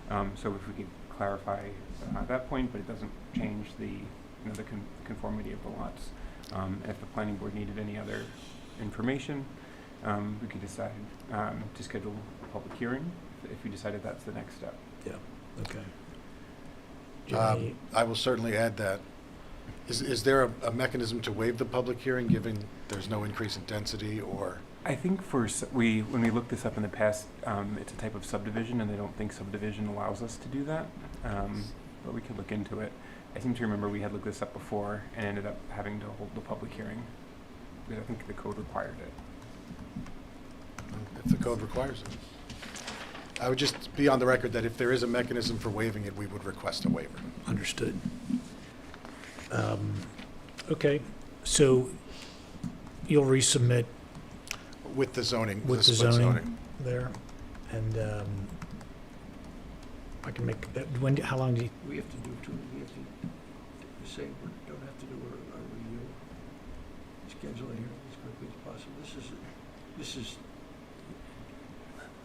So if we could clarify that point, but it doesn't change the conformity of the lots. If the planning board needed any other information, we could decide to schedule a public hearing if we decided that's the next step. yeah, okay. Do you have any- I will certainly add that. Is there a mechanism to waive the public hearing, given there's no increase in density, or? I think when we looked this up in the past, it's a type of subdivision, and I don't think subdivision allows us to do that, but we could look into it. I seem to remember we had looked this up before and ended up having to hold the public hearing, because I think the code required it. If the code requires it. I would just be on the record that if there is a mechanism for waiving it, we would request a waiver. Understood. Okay, so you'll resubmit With the zoning. with the split zoning there, and I can make that, how long do you, We have to do we have to say we don't have to do a review, schedule a hearing as quickly as possible.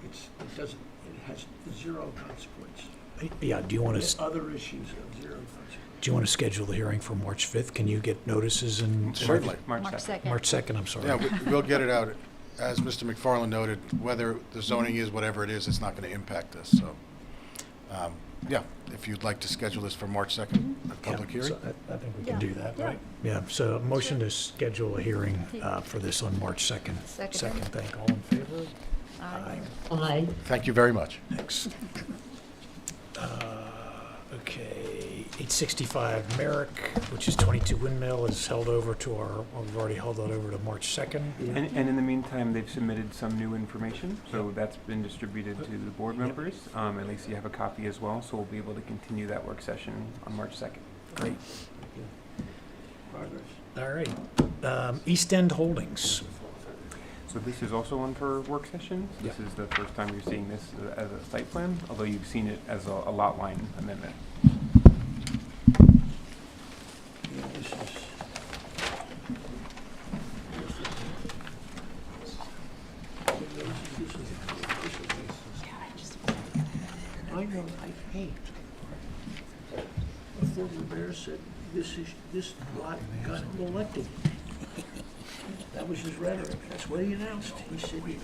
It has zero consequence. yeah, do you want The to, other issues have zero consequence. do you want to schedule the hearing for March 5th? Can you get notices in? Certainly. March March 2nd. 2nd. March 2nd, I'm sorry. Yeah, we'll get it out. As Mr. McFarland noted, whether the zoning is whatever it is, it's not going to impact us, so. Yeah, if you'd like to schedule this for March 2nd, a public Yeah, hearing. so I think we can Yeah. do that, Yeah. right? Yeah, so a motion to schedule a hearing for this on March 2nd. Second. Second, thank all in favor? Aye. Aye. Thank you very much. Thanks. Okay, 865 Merrick, which is 22 Windmill, is held over to we've already held that over to March 2nd. And in the meantime, they've submitted some new information, so that's been distributed to the board members. At least you have a copy as well, so we'll be able to continue that work session on March 2nd. Great. Progress. All right. East End Holdings. So this is also one for work session. This is the first time you're seeing this as a site plan, although you've seen it as a lot line amendment. Yeah, this is. I know, I hate. The former mayor said, this lot got him elected. That was his rhetoric, that's what he announced. He said, the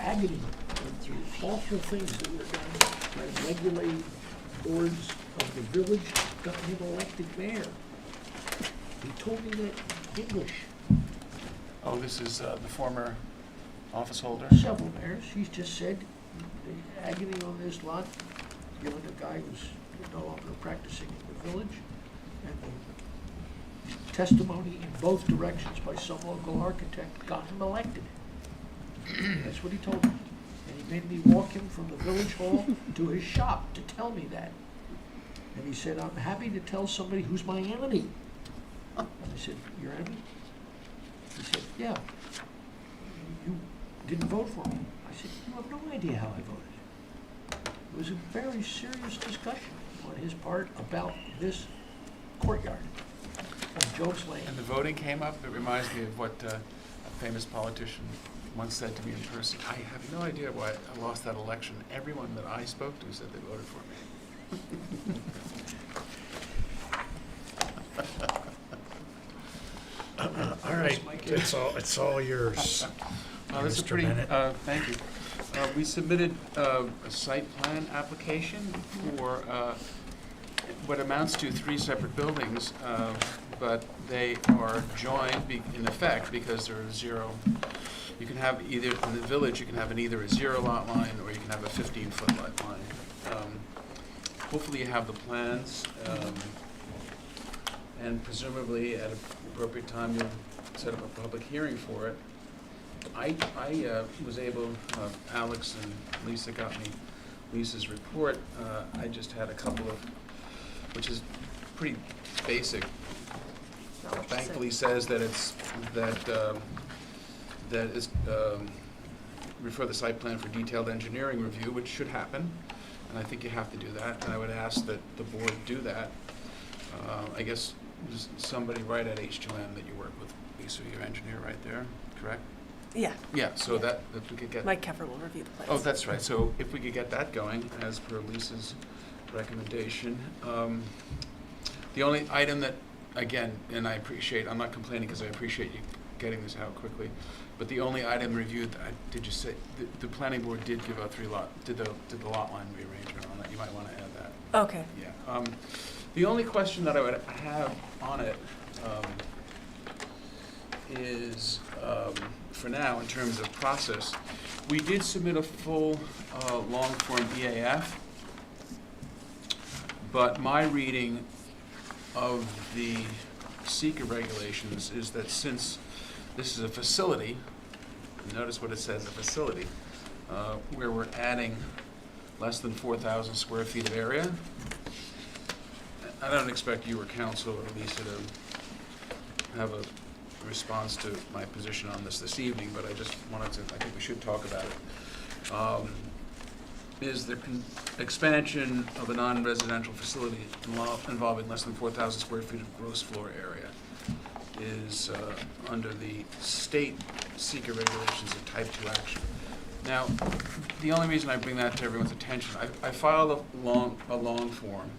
agony, the awful things that were done by regulated boards of the village got him elected mayor. He told me that in English. Oh, this is the former office holder? Several mayors, he's just said, the agony on this lot, given a guy who's no longer practicing in the village, and the testimony in both directions by some local architect got him elected. That's what he told me. And he made me walk him from the village hall to his shop to tell me that. And he said, I'm happy to tell somebody who's my enemy. And I said, your enemy? He said, yeah. You didn't vote for me. I said, you have no idea how I voted. It was a very serious discussion on his part about this courtyard on Jones Lane. And the voting came up, it reminds me of what a famous politician once said to me in person, I have no idea why I lost that election. Everyone that I spoke to said they voted for me. All right, it's all yours. This is Mr. pretty, Bennett. thank you. We submitted a site plan application for what amounts to 3 separate buildings, but they are joined in effect because there are 0. You can have either, in the village, you can have either a 0 lot line or you can have a 15-foot lot line. Hopefully you have the plans, and presumably at an appropriate time you'll set up a public hearing for it. I was able, Alex and Lisa got me Lisa's report. I just had a couple of, which is pretty basic. Thankfully says that it's, that is, refer the site plan for detailed engineering review, which should happen. And I think you have to do that, and I would ask that the board do that. I guess there's somebody right at H2M that you work with, Lisa, your engineer right there, correct? Yeah. Yeah, so that, if we could get. Mike Keffer will review the plans. Oh, that's right, so if we could get that going, as per Lisa's recommendation. The only item that, again, and I appreciate, I'm not complaining because I appreciate you getting this out quickly, but the only item reviewed, did you say, the planning board did give a 3-lot, did the lot line rearrangement on that, you might want to add that. Okay. Yeah. The only question that I would have on it is, for now, in terms of process, we did submit a full long-form EAF, but my reading of the seeker regulations is that since this is a facility, notice what it says, a facility, where we're adding less than 4,000 square feet of area. I don't expect you or council or Lisa to have a response to my position on this evening, but I just wanted to, I think we should talk about it. Is the expansion of a non-residential facility involving less than 4,000 square feet of gross floor area is under the state seeker regulations of type 2 action. Now, the only reason I bring that to everyone's attention, I filed a long form.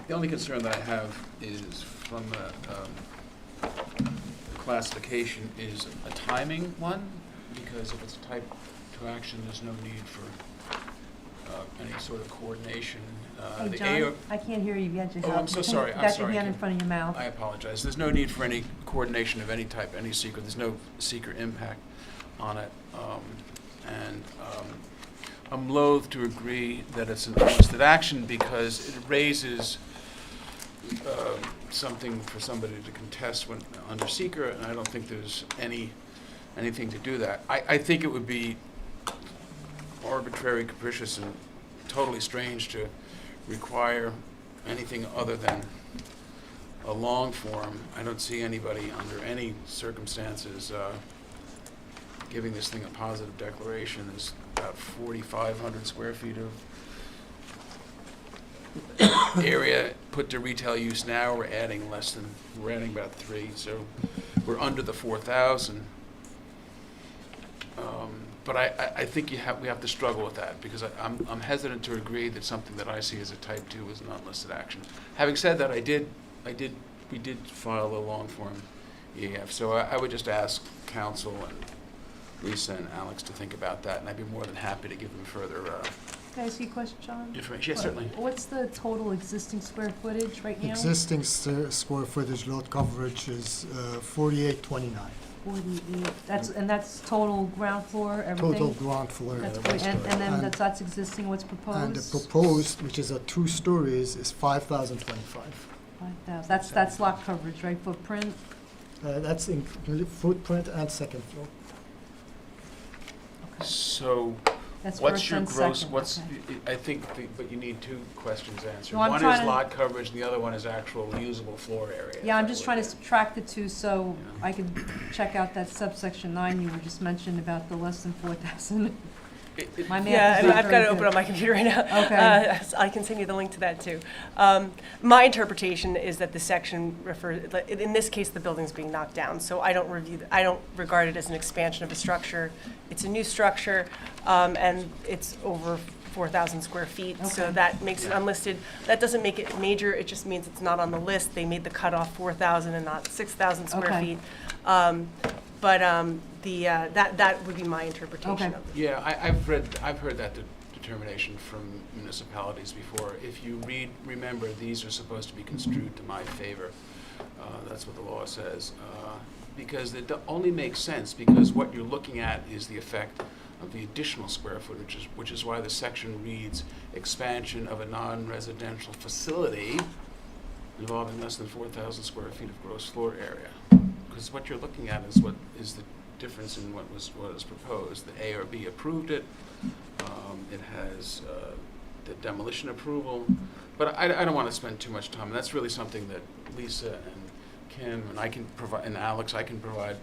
The only concern that I have is from the classification is a timing one, because if it's a type 2 action, there's no need for any sort of coordination. Hey, The John, I can't hear you. You had your Oh, I'm so sorry. I'm got your sorry. hand in front of your mouth. I apologize. There's no need for any coordination of any type, any secret. There's no secret impact on it. I'm loath to agree that it's an unlisted action because it raises something for somebody to contest when under seeker, and I don't think there's anything to do that. I think it would be arbitrary, capricious, and totally strange to require anything other than a long form. I don't see anybody under any circumstances giving this thing a positive declaration. There's about 4,500 square feet of area put to retail use now. We're adding about 3, so we're under the 4,000. But I think we have to struggle with that because I'm hesitant to agree that something that I see as a type 2 is an unlisted action. Having said that, we did file a long form EAF, so I would just ask council and Lisa and Alex to think about that, and I'd be more than happy to give them further Can I ask you a question, John? information. Yes, certainly. What's the total existing square footage right now? Existing square footage lot coverage is 4829. 48. That's total ground floor, everything? Total ground floor. That's area. great. And then that's existing, what's proposed? And the proposed, which is a 2 stories, is 5,025. 5,000. That's lot coverage, right? Footprint? That's including footprint and second floor. Okay. So That's what's first your and gross, second, what's, okay. I think, but you need 2 questions answered. No, I'm One trying is to- lot coverage, and the other one is actual usable floor area. Yeah, I'm Is just that trying to what it is? subtract the 2 so Yeah. I can check out that subsection 9 you were just mentioning about the less than 4,000. My math Yeah, is and not I've got very it open good. on my computer right now. Okay. So I can send you the link to that too. My interpretation is that the section refers, like, in this case, the building's being knocked down, so I don't I don't regard it as an expansion of a structure. It's a new structure, and it's over 4,000 square feet, so Okay. that makes it unlisted. That doesn't make it major, it just means it's not on the list. They made the cutoff 4,000 and not 6,000 square Okay. feet. That would be my interpretation Okay. of it. Yeah, I've heard that determination from municipalities before. If you remember, these are supposed to be construed to my favor. That's what the law says. Because it only makes sense because what you're looking at is the effect of the additional square footage, which is why the section reads expansion of a non-residential facility involving less than 4,000 square feet of gross floor area. Because what you're looking at is what is the difference in what was proposed. The A or B approved it. It has the demolition approval. But I don't want to spend too much time. And that's really something that Lisa and Kim and I can provide, and Alex, I can provide,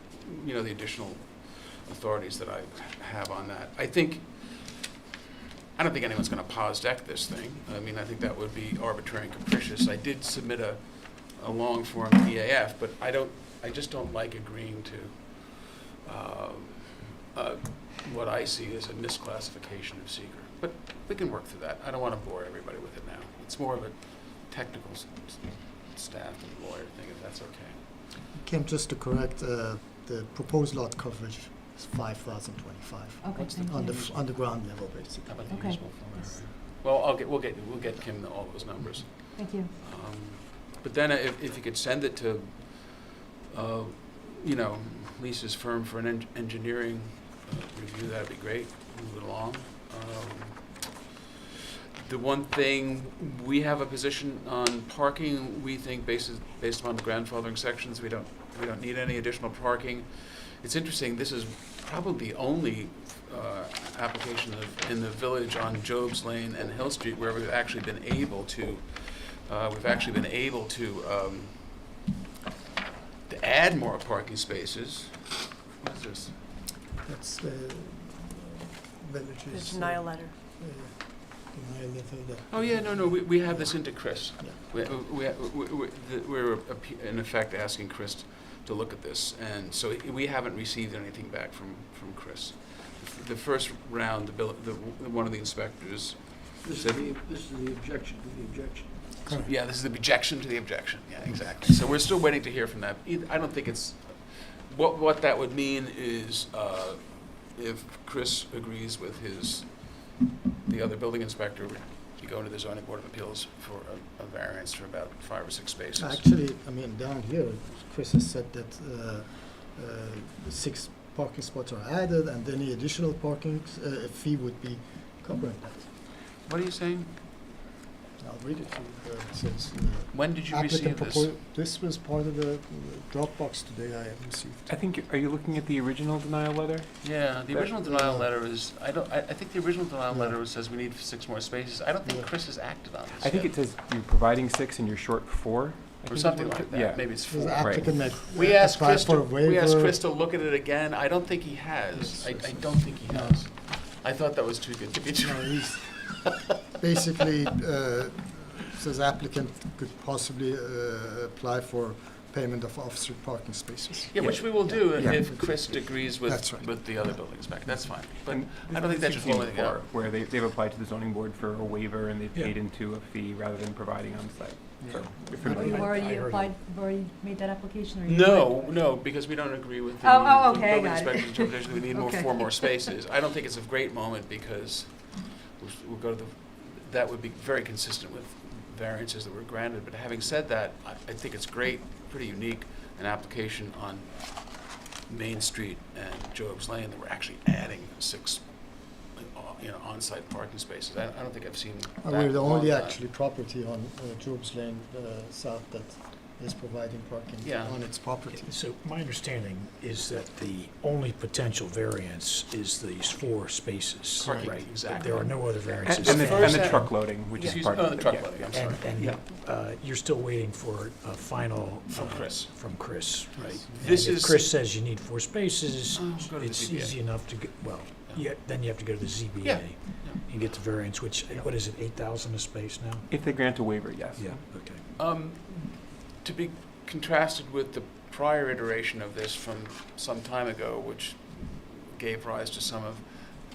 the additional authorities that I have on that. I don't think anyone's going to pause deck this thing. I mean, I think that would be arbitrary and capricious. I did submit a long form EAF, but I just don't like agreeing to what I see as a misclassification of seeker. But we can work through that. I don't want to bore everybody with it now. It's more of a technical staff and lawyer thing, if that's okay. Kim, just to correct, the proposed lot coverage is 5,025. Okay, thank On you. on the ground level, basically. How about the Okay. usable form Yes. area? Well, we'll get Kim all those numbers. Thank you. But then if you could send it to, Lisa's firm for an engineering review, that'd be great. Move it along. The one thing, we have a position on parking. We think based upon the grandfathering sections, we don't need any additional parking. It's interesting, this is probably the only application in the village on Job's Lane and Hill Street where we've actually been able to to add more parking spaces. What is this? That's the villages. The denial letter. Denial letter that. Oh, yeah, no, we have this into Chris. Yeah. We're in effect asking Chris to look at this, and so we haven't received anything back from Chris. The first round, one of the inspectors said, This is the objection to the objection. yeah, this is the objection to the objection. Yeah, exactly. So we're still waiting to hear from that. I don't think it's, what that would mean is if Chris agrees with the other building inspector, you go to the zoning board of appeals for a variance for about 5 or 6 spaces. Actually, I mean, down here, Chris has said that the 6 parking spots are added, and any additional parking fee would be covering that. What are you saying? I'll read it to you. It says, When did you receive this? This was part of the Dropbox today I received. I think, are you looking at the original denial letter? Yeah, the original denial letter is, I think the original denial letter says we need 6 more spaces. I don't think Chris has acted on this I think yet. it says you're providing 6 and you're short 4. I Or think is something what it like said. that. Yeah. Maybe it's The 4. applicant that We asked applied Chris for a we asked waiver. Chris to look at it again. I don't think he has. I don't think he has. I thought that was too good to be true. No, he's basically says applicant could possibly apply for payment of off-street parking spaces. Yeah, which we will do Yeah. if Chris agrees That's right. with the other building inspector. That's fine. But And I don't think that should hold anything before, up. where they've applied to the zoning board for a waiver and they've Yeah. paid into a fee rather than providing on site. So you're familiar. You've I already heard applied, you've already made that application, or you? No, because we don't agree with the Oh, the okay, I building got it. inspector's interpretation. We need Okay. 4 more spaces. I don't think it's a great moment because we'll go to that would be very consistent with variances that were granted. But having said that, I think it's great, pretty unique, an application on Main Street and Job's Lane that we're actually adding 6 on-site parking spaces. I don't think I've seen that. We're the long only time. actually property on Job's Lane South that is providing parking Yeah. on its property. So my understanding is that the only potential variance is these 4 spaces, Parking, right? exactly. There are no other And, variances. and the, First and the and- truck loading, which Excuse is part me, of the it. truck yeah. loading, I'm sorry. And you're still waiting for a final. From Chris. From Chris, right? This And is- if Chris says you need 4 spaces, Oh, go to the it's ZBA. easy enough to get, well, Then you have to go to the ZBA. Yeah. And get the variance, which, what is it, 8,000 a space now? If they grant a waiver, yes. Okay. To be contrasted with the prior iteration of this from some time ago, which gave rise to some of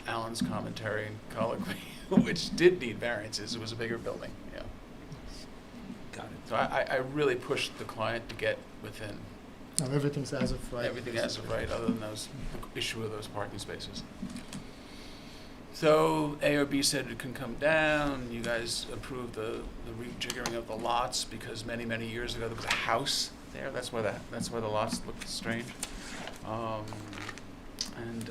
Alan's commentary and colloquy, which did need variances. It was a bigger building, yeah. Got it. So I really pushed the client to get within Now everything's as of right. everything as of right, other than the issue of those parking spaces. So ARB said it can come down. You guys approved the rejiggering of the lots because many, many years ago there was a house there. That's why the lots looked strange. And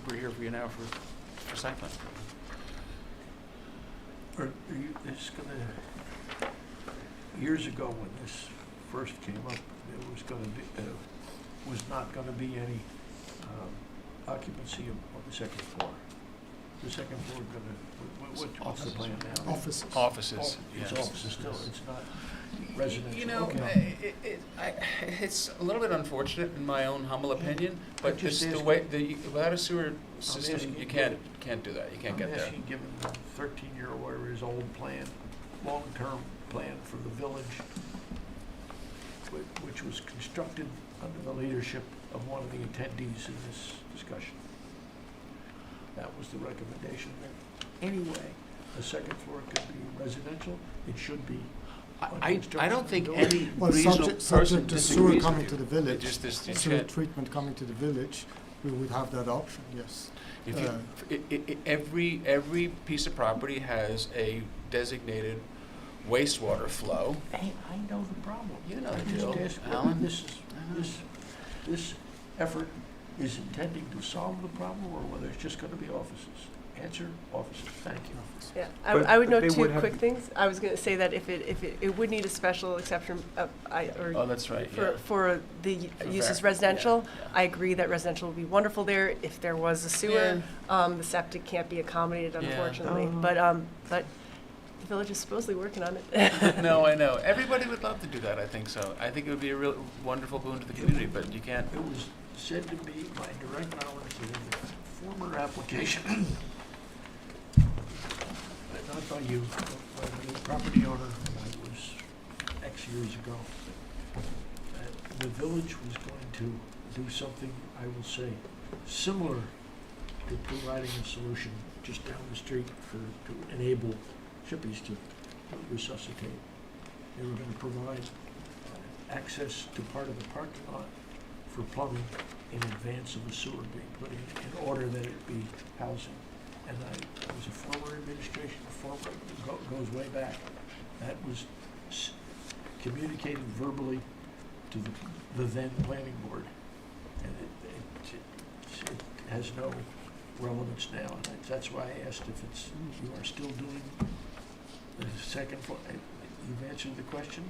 we're here for you now for site plan. It's gonna, years ago when this first came up, there was gonna be, was not gonna be any occupancy on the second floor. The second floor what's the plan now? Offices. Offices, It's yes. offices still, it's not residential. You know, Okay. it's a little bit unfortunate in my own humble opinion, but just it's the asking- way, without a sewer system, asking you you- can't do that. You can't get I'm there. asking, given the 13-year-old, whatever his old plan, long-term plan for the village, which was constructed under the leadership of one of the attendees in this discussion. That was the recommendation. Anyway, the second floor could be residential, it should be. I don't think any Well, reasonable person subject to sewer disagrees coming with to you. the village, It just, you sewer can't- treatment coming to the village, we would have that option, yes. If you, every piece of property has a designated wastewater flow. Hey, I know the problem. You know I the just deal, asked Alan. whether this effort is intending to solve the problem or whether it's just gonna be offices. Answer, offices, thank you. Yeah, But- I would but note they two would have- quick things. I was gonna say that if it would need a special exception, Oh, that's right, yeah. for the For uses var- residential. yeah, yeah. I agree that residential would be wonderful there. If there was a sewer, the septic can't be accommodated, Yeah. unfortunately. Oh. But the village is supposedly working on it. No, I know. Everybody would love to do that, I think so. I think it would be a real wonderful boon to the community, but you can't. It was said to me by direct knowledge that in the former application, not by you, but by the property owner, that was X years ago, that the village was going to do something, I will say, similar to providing a solution just down the street to enable Chippies to resuscitate. They were going to provide access to part of the parking lot for plumbing in advance of the sewer being put in order that it be housing. And I was a former administration, goes way back. That was communicated verbally to the then planning board. And it has no relevance now, and that's why I asked if you are still doing the second floor. You've answered the question.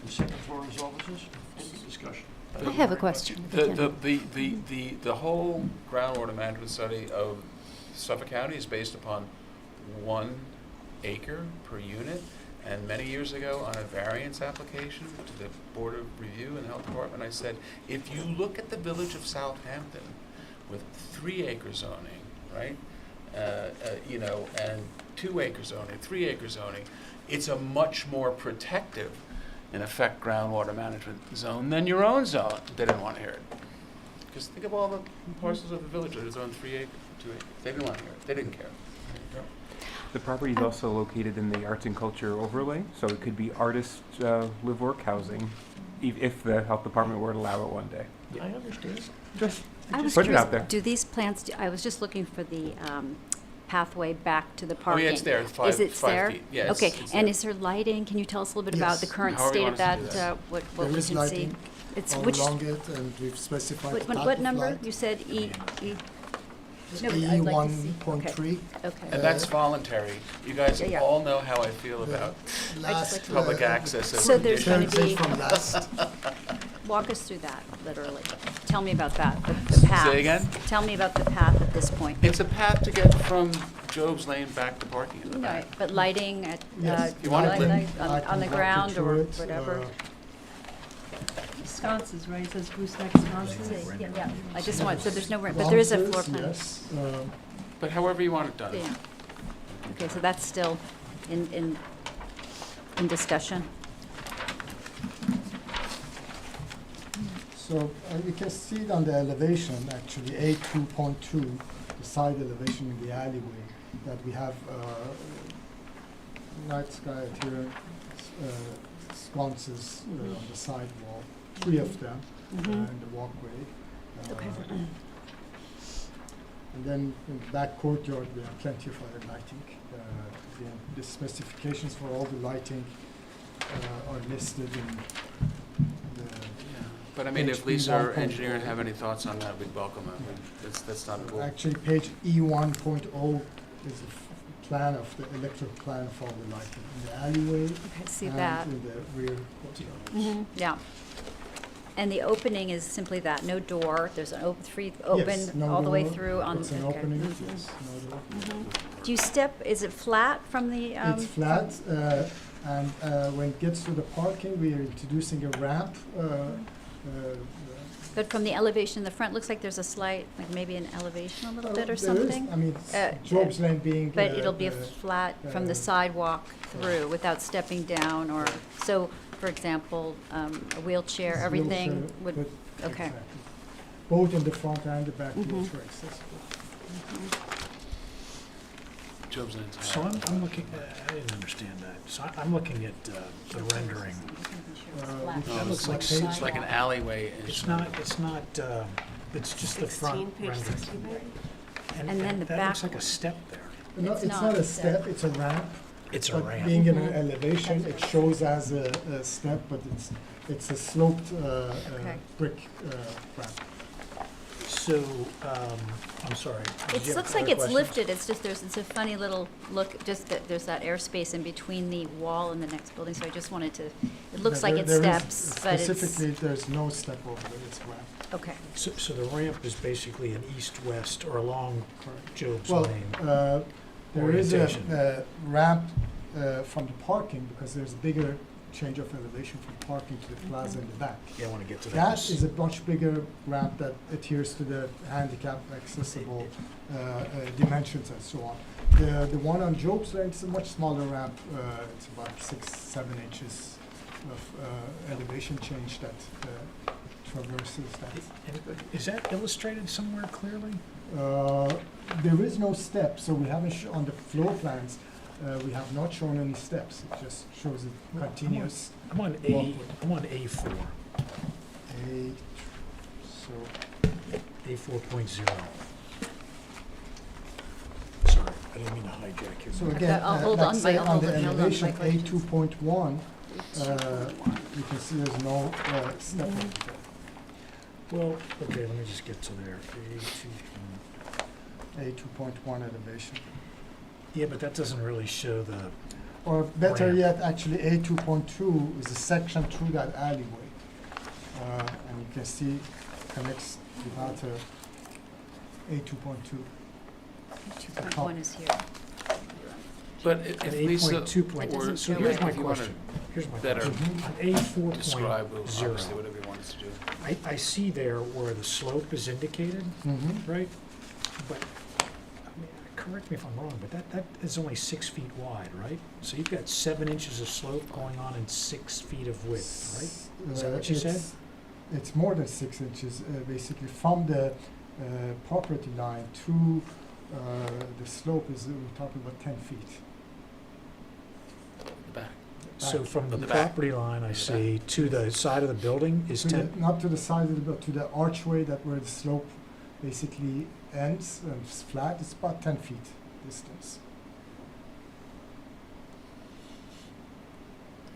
The second floor is offices. End of discussion. I have a question. The whole groundwater management study of Suffolk County is based upon 1 acre per unit. And many years ago, on a variance application to the Board of Review and Health Department, I said, if you look at the village of Southampton with 3 acre zoning, right? And 2 acre zoning, 3 acre zoning, it's a much more protective, in effect, groundwater management zone than your own zone. They didn't want to hear it. Because think of all the parcels of the village that are zoned 3 acres, 2 acres. They didn't want to hear it. They didn't care. The property is also located in the arts and culture overlay, so it could be artist live-work housing, if the health department were to allow it one day. I understand. Just I was put it curious, out there. do these plants, I was just looking for the pathway back to the Oh, parking. yeah, it's there. It's 5 Is it there? feet. Yeah, Okay, it's and there. is there lighting? Can you tell us a little bit about the Yes. current However you state want of us to do that, that. what There we is can see? lighting It's all which, along it, and we've specified the type what of number? light. You said E? It's No, but I'd like to see. E1.3. Okay. And that's voluntary. You guys Yeah. all know how I feel about Last, to- public access. So there's gonna Thursday be- from last. Walk us through that, literally. Tell me about that, the path. Say again? Tell me about the path at this point. It's a path to get from Job's Lane back to parking in the Right, back. but lighting at, Yes. You want it lit? on the ground or whatever? sconces, right? It says gooseneck sconces. Yeah, I just want, so there's no, but there is a floor plan. Yes, But however you want it done. Yeah. Okay, so that's still in discussion. so you can see it on the elevation, actually, A2.2, the side elevation in the alleyway, that we have night sky adherent sconces on the side wall, 3 of them, in the walkway. Okay. And then in the back courtyard, we have plenty of other lighting. The specifications for all the lighting are listed in the. But I mean, if Page Lisa, our E1.0. engineer, have any thoughts on that, we'd welcome it. That's not cool. Actually, page E1.0 is a plan of the electric plan for all the lighting in the alleyway Okay, see and that. in the rear courtyard. Yeah. And the opening is simply that, no door, there's an Yes, open no all the way door, through on, it's an okay. opening, Mhm. yes, no door. Do you step, is it flat from the? It's flat, and when it gets to the parking, we are introducing a ramp. But from the elevation in the front, looks like there's a slight, like maybe an elevation a little bit or there is, something? I mean, Uh, Job's Lane being. But it'll be a flat from the sidewalk through without stepping down or, so, for example, a wheelchair, everything would, okay. Exactly. Both in the front and the back Mhm. wheelchair accessible. Job's Lane. So I'm looking, I didn't understand that. So I'm looking at the rendering. That looks like It's like an alleyway. it's not, it's just the 16, front page rendering. 16. And And then the that looks back like a one. step there. No, It's it's not not a a step, it's a ramp. It's a But ramp. being in an elevation, it shows as a step, but it's a sloped Okay. brick ramp. So, I'm sorry. Did It you have looks like other it's questions? lifted, it's just, it's a funny little look, just that there's that airspace in between the wall and the next building, so I just wanted to, it looks like it There is- steps, but it's, Specifically, there's no step over there, it's ramp. okay. So the ramp is basically an east-west or along Job's Well, Lane. there is Orientation. a ramp from the parking, because there's a bigger change of elevation from parking to the plaza in the back. Yeah, I want to get to that. That is a much bigger ramp that adheres to the handicap accessible dimensions and so on. The one on Job's Lane is a much smaller ramp. It's about 6-7 inches of elevation change that traverses that. And is that illustrated somewhere clearly? There is no step, so we haven't, on the floor plans, we have not shown any steps. It just shows a continuous I'm on walkway. I'm on A4, So, A4.0. Sorry, I didn't mean to hijack your. so Okay, again, I'll hold like on, say Mike, I'll on hold the it, hold on, elevation my questions. A2.1, you can see there's no step over there. Well, okay, let me just get to there. A2.1 elevation. Yeah, but that doesn't really show the, Or better Ramp. yet, actually A2.2 is a section through that alleyway. And you can see connects without a A2.2. 2.1 is here. But if Lisa, 8.2. It doesn't So show here's it. my if you wanna question. Here's my better question. On A4.0. describe, obviously, whatever you want us to do. I see there where the slope is indicated, right? But, I mean, correct me if I'm wrong, but that is only 6 feet wide, right? So you've got 7 inches of slope going on and 6 feet of width, right? Is that what you said? It's more than 6 inches, basically, from the property line to the slope is, we're talking about 10 feet. The back. So from the In the back. property line, I see, to the side of the building is To the- 10? Not to the side of the, but to the archway that where the slope basically ends and it's flat, it's about 10 feet distance.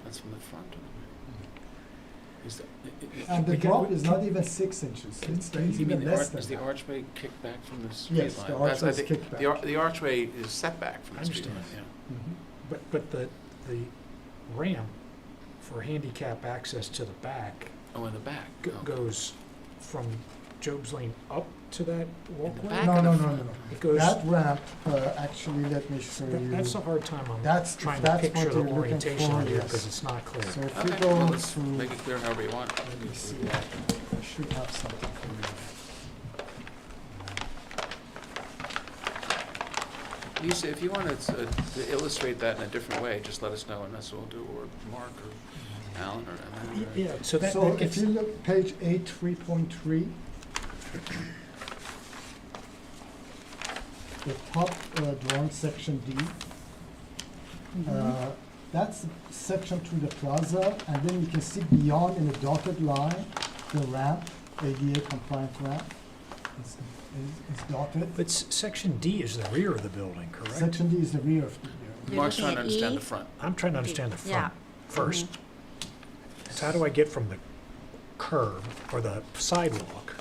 That's from the front. Is that, And the Again, drop we- is not even 6 inches, it's you mean even the less than is the that. archway kicked back from the street Yes, line? the That's- I archway is think kicked the back. the archway is set back from I the street line, understand. yeah. Mhm. But the ramp for handicap access to the back Oh, in the back. g- Oh. goes from Job's Lane up to that walkway? back No, of no, the no, front. no, no. It goes, That ramp, actually, let me show you. that's the hard time That's- I'm trying to that's picture what the you're looking orientation for, on here, yes. because it's not clear. So if Okay, you go well, let's to, make it clear however you want. let me see, I should have something for you. Lisa, if you want to illustrate that in a different way, just let us know, and that's what we'll do, or Mark, or Alan, or Emily. Yeah, so that So gets, if you look, page 8.3.3, the top drawing, section D, that's the section to the plaza, and then you can see beyond in the dotted line, the ramp, ADA compliant ramp, is dotted. but section D is the rear of the building, correct? Section D is the rear of the building. You're Mark's looking trying to at understand E? the front. I'm trying to understand the Yeah. front first. So how do I get from the curb or the sidewalk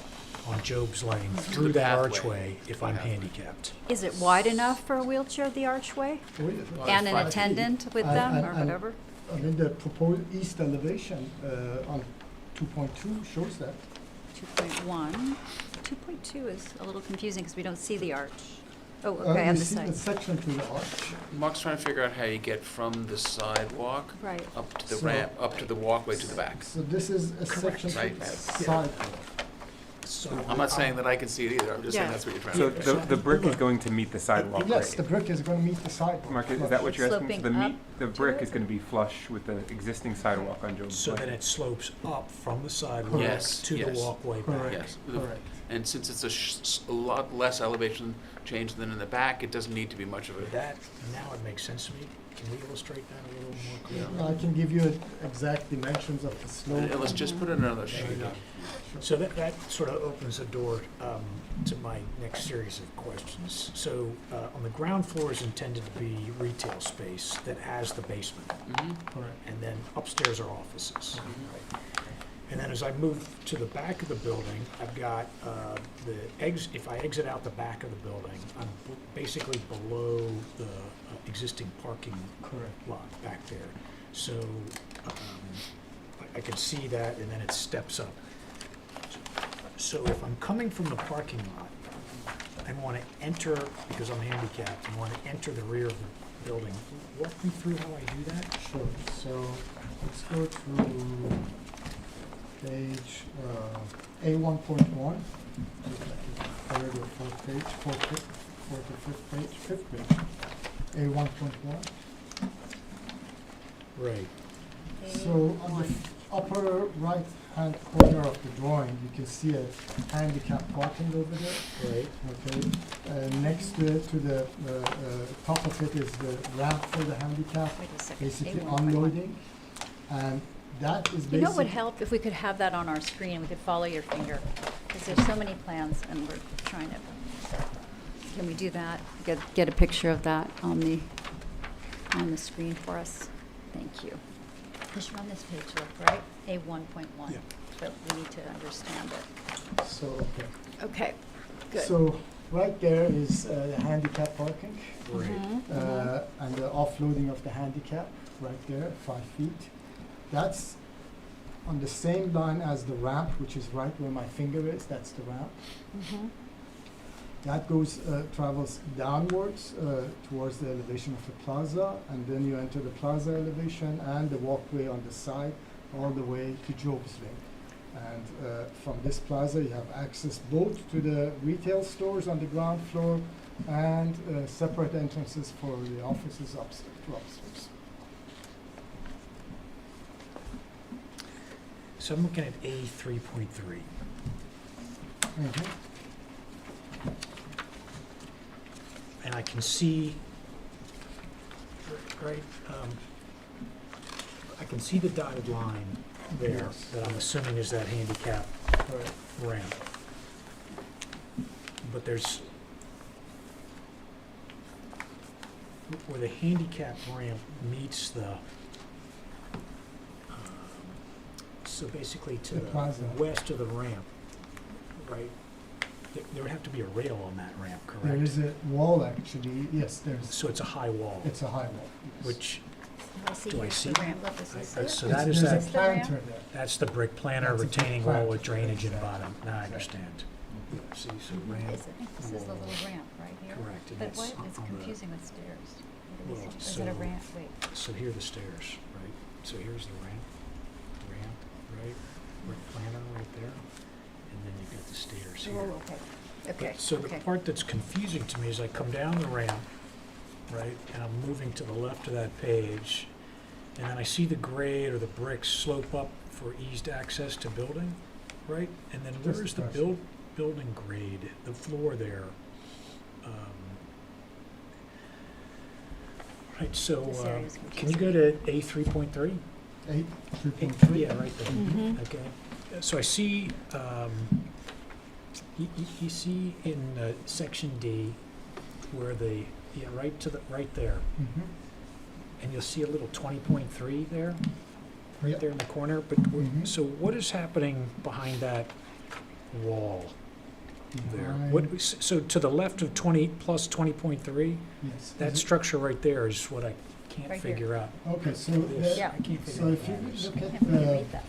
on Job's Lane through The that pathway. archway if I'm Pathway. handicapped? Is it wide enough for a wheelchair, the archway? And an 5 feet. attendant with And- them, and- or and- whatever? I mean, the proposed east elevation on 2.2 shows that. 2.1. 2.2 is a little confusing because we don't see the arch. Oh, You okay, on the see the side. section to the arch. Mark's trying to figure out how you get from the sidewalk Right. up to the So- ramp, up to the walkway to the back. So this is a section to Right. the sidewalk. So I'm not saying that I can see it either, I'm just saying Yeah. that's what you're trying So to do. the brick is going to meet the sidewalk, Yes, the right? brick is going to meet the sidewalk. Mark, is that what you're asking? Sloping So the up brick to is it? going to be flush with the existing sidewalk on Job's So Lane? then it slopes up from the sidewalk Yes, to the yes. walkway back. Correct. Yes. Correct. And since it's a lot less elevation change than in the back, it doesn't need to be much of a. That, now it makes sense to me. Can we illustrate that a little more clearly? I can give you exact dimensions of the slope. Let's just put it in another sheet. So that sort of opens the door to my next series of questions. So on the ground floor is intended to be retail space that has the basement, Mhm. Correct. and then upstairs are offices. Right? And then as I move to the back of the building, I've got if I exit out the back of the building, I'm basically below the existing parking Correct. lot back there. So I can see that, and then it steps up. So if I'm coming from the parking lot and want to enter, because I'm handicapped, and want to enter the rear of the building, walk me through how I do that? Sure. So let's go to page A1.1. Third or fourth page, fourth or fifth page, fifth page. A1.1. Right. So on the upper right-hand corner of the drawing, you can see a handicap parking over there. Right. Okay. Next to it, to the top of it is the ramp for the handicap, Wait a second. basically A1.1. unloading. And that is You know basically. what would help if we could have that on our screen, we could follow your finger, because there's so many plans and we're trying to, can we do that? Get a picture of that on the screen for us? Thank you. Because you're on this page, look, right? A1.1. Yeah. But we need to understand it. So, okay. Okay, good. So right there is the handicap parking Right. and the offloading of the handicap right there, 5 feet. That's on the same line as the ramp, which is right where my finger is. That's the ramp. Mhm. That goes, travels downwards towards the elevation of the plaza, and then you enter the plaza elevation and the walkway on the side all the way to Job's Lane. And from this plaza, you have access both to the retail stores on the ground floor and separate entrances for the offices upstairs, to upstairs. So I'm looking at A3.3. And I can see, right, I can see the dotted line there Yes. that I'm assuming is that handicap Right. ramp. But there's, where the handicap ramp meets the, so basically to The the plaza. west of the ramp, right? There would have to be a rail on that ramp, correct? There is a wall actually, yes, there's, So it's a high wall, it's a high wall. Yes. which Do I see? the ramp, look, this is it. So that There's is a that, That's the ramp. planter there. that's the brick planter That's a brick retaining wall planter. with drainage in bottom. Now I understand. See, so ramp, I think this is the little ramp right here. correct. and But it's what, it's on the- confusing with stairs. Well, Is it a so- ramp? Wait. So here are the stairs, right? So here's the ramp, right? Brick planter right there, and then you've got the stairs here. Oh, okay. Okay, But- So the okay. part that's confusing to me is I come down the ramp, right, and I'm moving to the left of that page, and then I see the grade or the bricks slope up for eased access to building, right? And then Just where's the question. building grade, the floor there? Right, so, This area is can you go to A 3.3? 8, 3.3. Yeah, right there. Mhm. Okay. So I see, you see in section D where right there. Mhm. And you'll see a little 20.3 there, right Yep. there in the corner. But Mhm. so what is happening behind that wall there? Behind- So to the left of 20 plus 20.3, Yes. that Is it- structure right there is what I can't Right here. figure out. Okay, so This, Yeah. I can't figure so out if you what that is. look I at can't really the read that.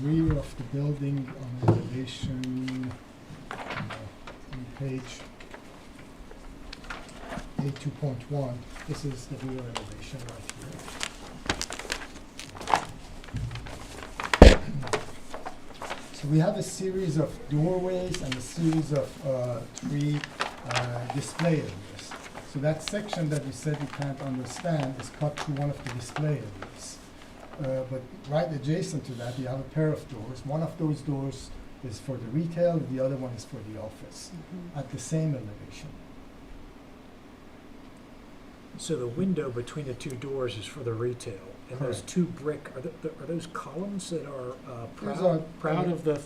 rear of the building on elevation on page A2.1, this is the rear elevation right here. So we have a series of doorways and a series of 3 display areas. So that section that you said you can't understand is cut through one of the display areas. But right adjacent to that, you have a pair of doors. One of those doors is for the retail, the other one is for the office, at the same elevation. So the window between the two doors is for the retail, and those Correct. two brick, are those columns that are Those are, proud of the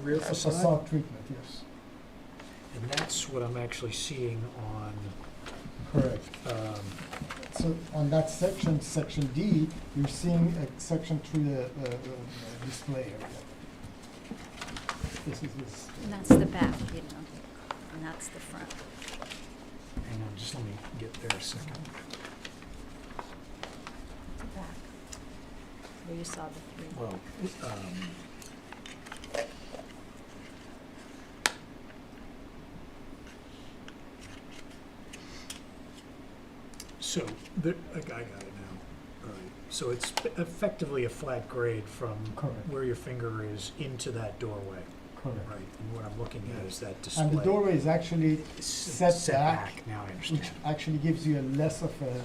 rear A facade? facade treatment, yes. And that's what I'm actually seeing on, Correct. So on that section, section D, you're seeing a section through the display area. This is this. And that's the back, you know, and that's the front. hang on, just let me get there a second. The back. Where you saw the 3. Well, so, I got it now. All right. So it's effectively a flat grade from Correct. where your finger is into that doorway. Correct. Right, and what I'm looking at is that display. And the doorway is actually set back, Now I which understand. actually gives you a less of a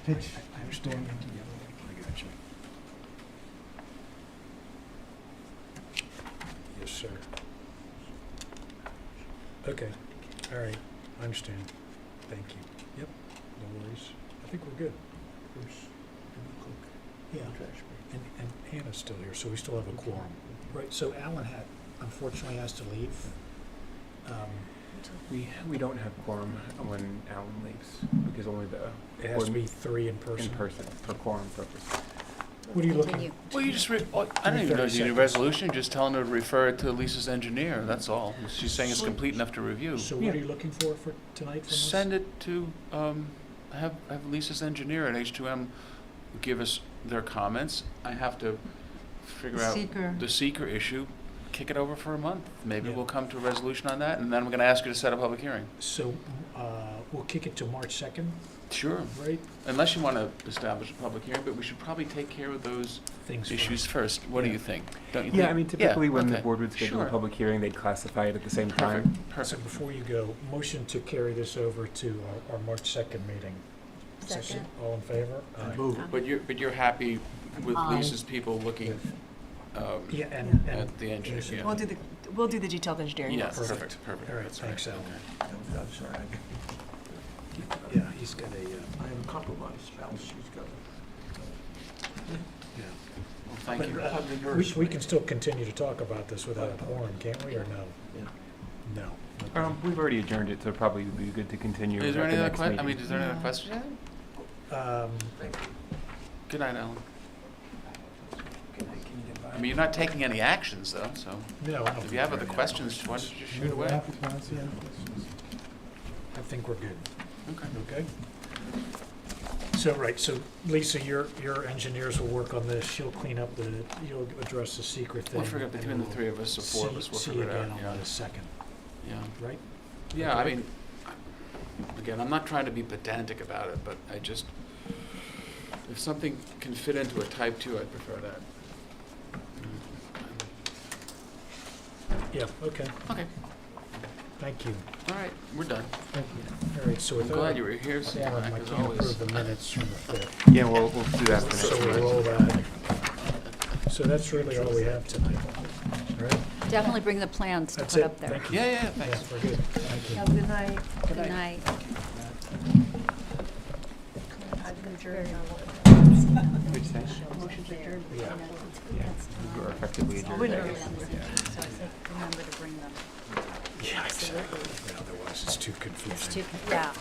pitch. I understand. going into the Yeah, I got you. Yes, sir. Okay, all right, I understand. Thank you. Yep, no worries. I think we're good. Bruce, yeah, and Hannah's still here, so we still have a quorum. Right, so Alan unfortunately has to leave. We don't have quorum when Alan leaves, because only It has to be 3 in person. in person for quorum purpose. What are you looking? Continue. Well, you just, I don't even know if you need a resolution, just telling her to refer it to Lisa's engineer, that's all. She's saying it's complete enough to review. So what are you looking for tonight from us? Send it to, have Lisa's engineer at H2M give us their comments. I have to figure out Seeker. the seeker issue, kick it over for a month. Maybe Yeah. we'll come to a resolution on that, and then we're gonna ask you to set a public hearing. So, we'll kick it to March 2nd, Sure. right? Unless you want to establish a public hearing, but we should probably take care of those Things issues first. first. What do Yeah. you think? Don't you think? Yeah, I mean, typically when the okay. board would schedule Sure. a public hearing, they'd classify it at the same Perfect, time. So perfect. before you go, motion to carry this over to our March 2nd meeting. Second. All in favor? Aye. But you're happy with Lisa's people looking Yeah, and, at the engineer? Yeah. Yeah. We'll do the detailed engineering. Yes, next. perfect, perfect. all right, That's thanks, Alan. I'm sorry, Yeah, he's got a, I am compromised spouse, she's got yeah. Well, thank you. I'm the We, nurse. we can still continue to talk about this without a quorum, can't we, or no? Yeah. No. We've already adjourned it, so probably would be good to continue Is there at any the other next questions? meeting. I mean, is there any other questions? Good night, Alan. I mean, you're not taking any actions, though, so No, I don't if you have think other there are questions, why don't you just shoot We're away? happy to answer any questions. I think we're good, Okay. okay? So, right, so Lisa, your engineers will work on this, she'll clean up you'll address the secret thing. We'll figure it and between the we'll three of us, or four of us, we'll figure it out, See you again yeah. on the second, Yeah. right? Yeah, I Okay. mean, again, I'm not trying to be pedantic about it, but I just, if something can fit into a type 2, I'd prefer that. Yeah, okay, Okay, thank you. all right, we're done. Thank you. All right, so I'm with that. glad you were here, Zach, Form, I as can't always. approve the minutes from the 5th. Yeah, we'll do that for So next we'll meeting. roll that. So that's really all we have tonight, right? Definitely bring the plans to That's put it, up there. thank you. Yeah, Yeah, thanks. we're good, thank you. Have a good night. Good night. What'd you say? Yeah. You're effectively adjourned, I guess. So I said, remember to bring them. Yeah, exactly. Otherwise, it's too It's confusing. too, yeah,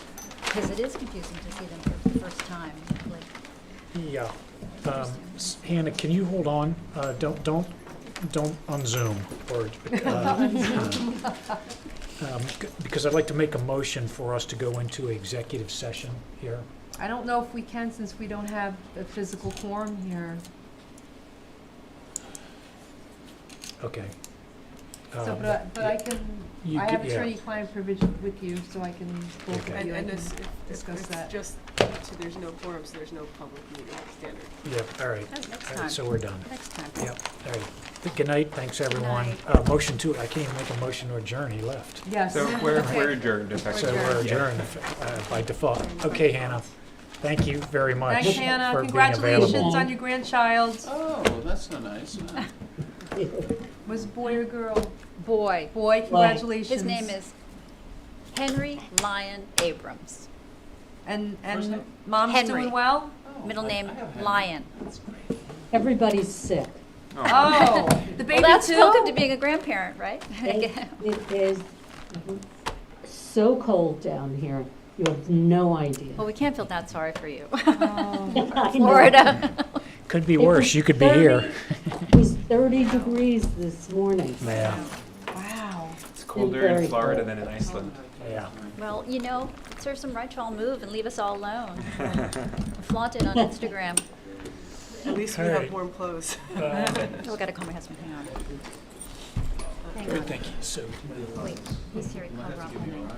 because it is confusing to see them for the first time, like. Yeah. Hannah, can you hold on? Don't unzoom or, because I'd like to make a motion for us to go into executive session here. I don't know if we can since we don't have a physical quorum here. Okay. So, Um, but I can, you I get- have yeah. attorney-client privilege with you, so I can go Okay. with you. I And can this, discuss it's that. just, there's no quorum, so there's no public meeting standard. Yeah, all right. Oh, next All time. right, so we're done. Next time. Yep, all right. Good night, thanks, everyone. night. Motion to, I can't even make a motion to adjourn, he left. Yes. So we're Okay. adjourned So effectively. we're adjourned by default. Okay, Hannah, thank you very much Thanks, Hannah. for being Congratulations available. on your grandchild. Oh, that's so nice. Was it boy or girl? Boy, Boy, congratulations. his name is Henry Lyon Abrams. And First name? mom's Henry. doing well? Middle name Lyon. Everybody's sick. Oh, the baby Well, that's too? welcome to being a grandparent, right? It is so cold down here. You have no idea. Well, we can't feel that sorry for you. I know. Florida. Could be It worse, was you could be here. It was 30 degrees this morning. Yeah, Wow. It's colder Very in Florida cold. than in Iceland. yeah. Well, you know, it serves them right to all move and leave us all alone. Flaunt it on Instagram. At least we All have right. warm clothes. Oh, I gotta call my husband, hang on. Hang Good, on. thank you. So, Wait, he's here, he called Rob.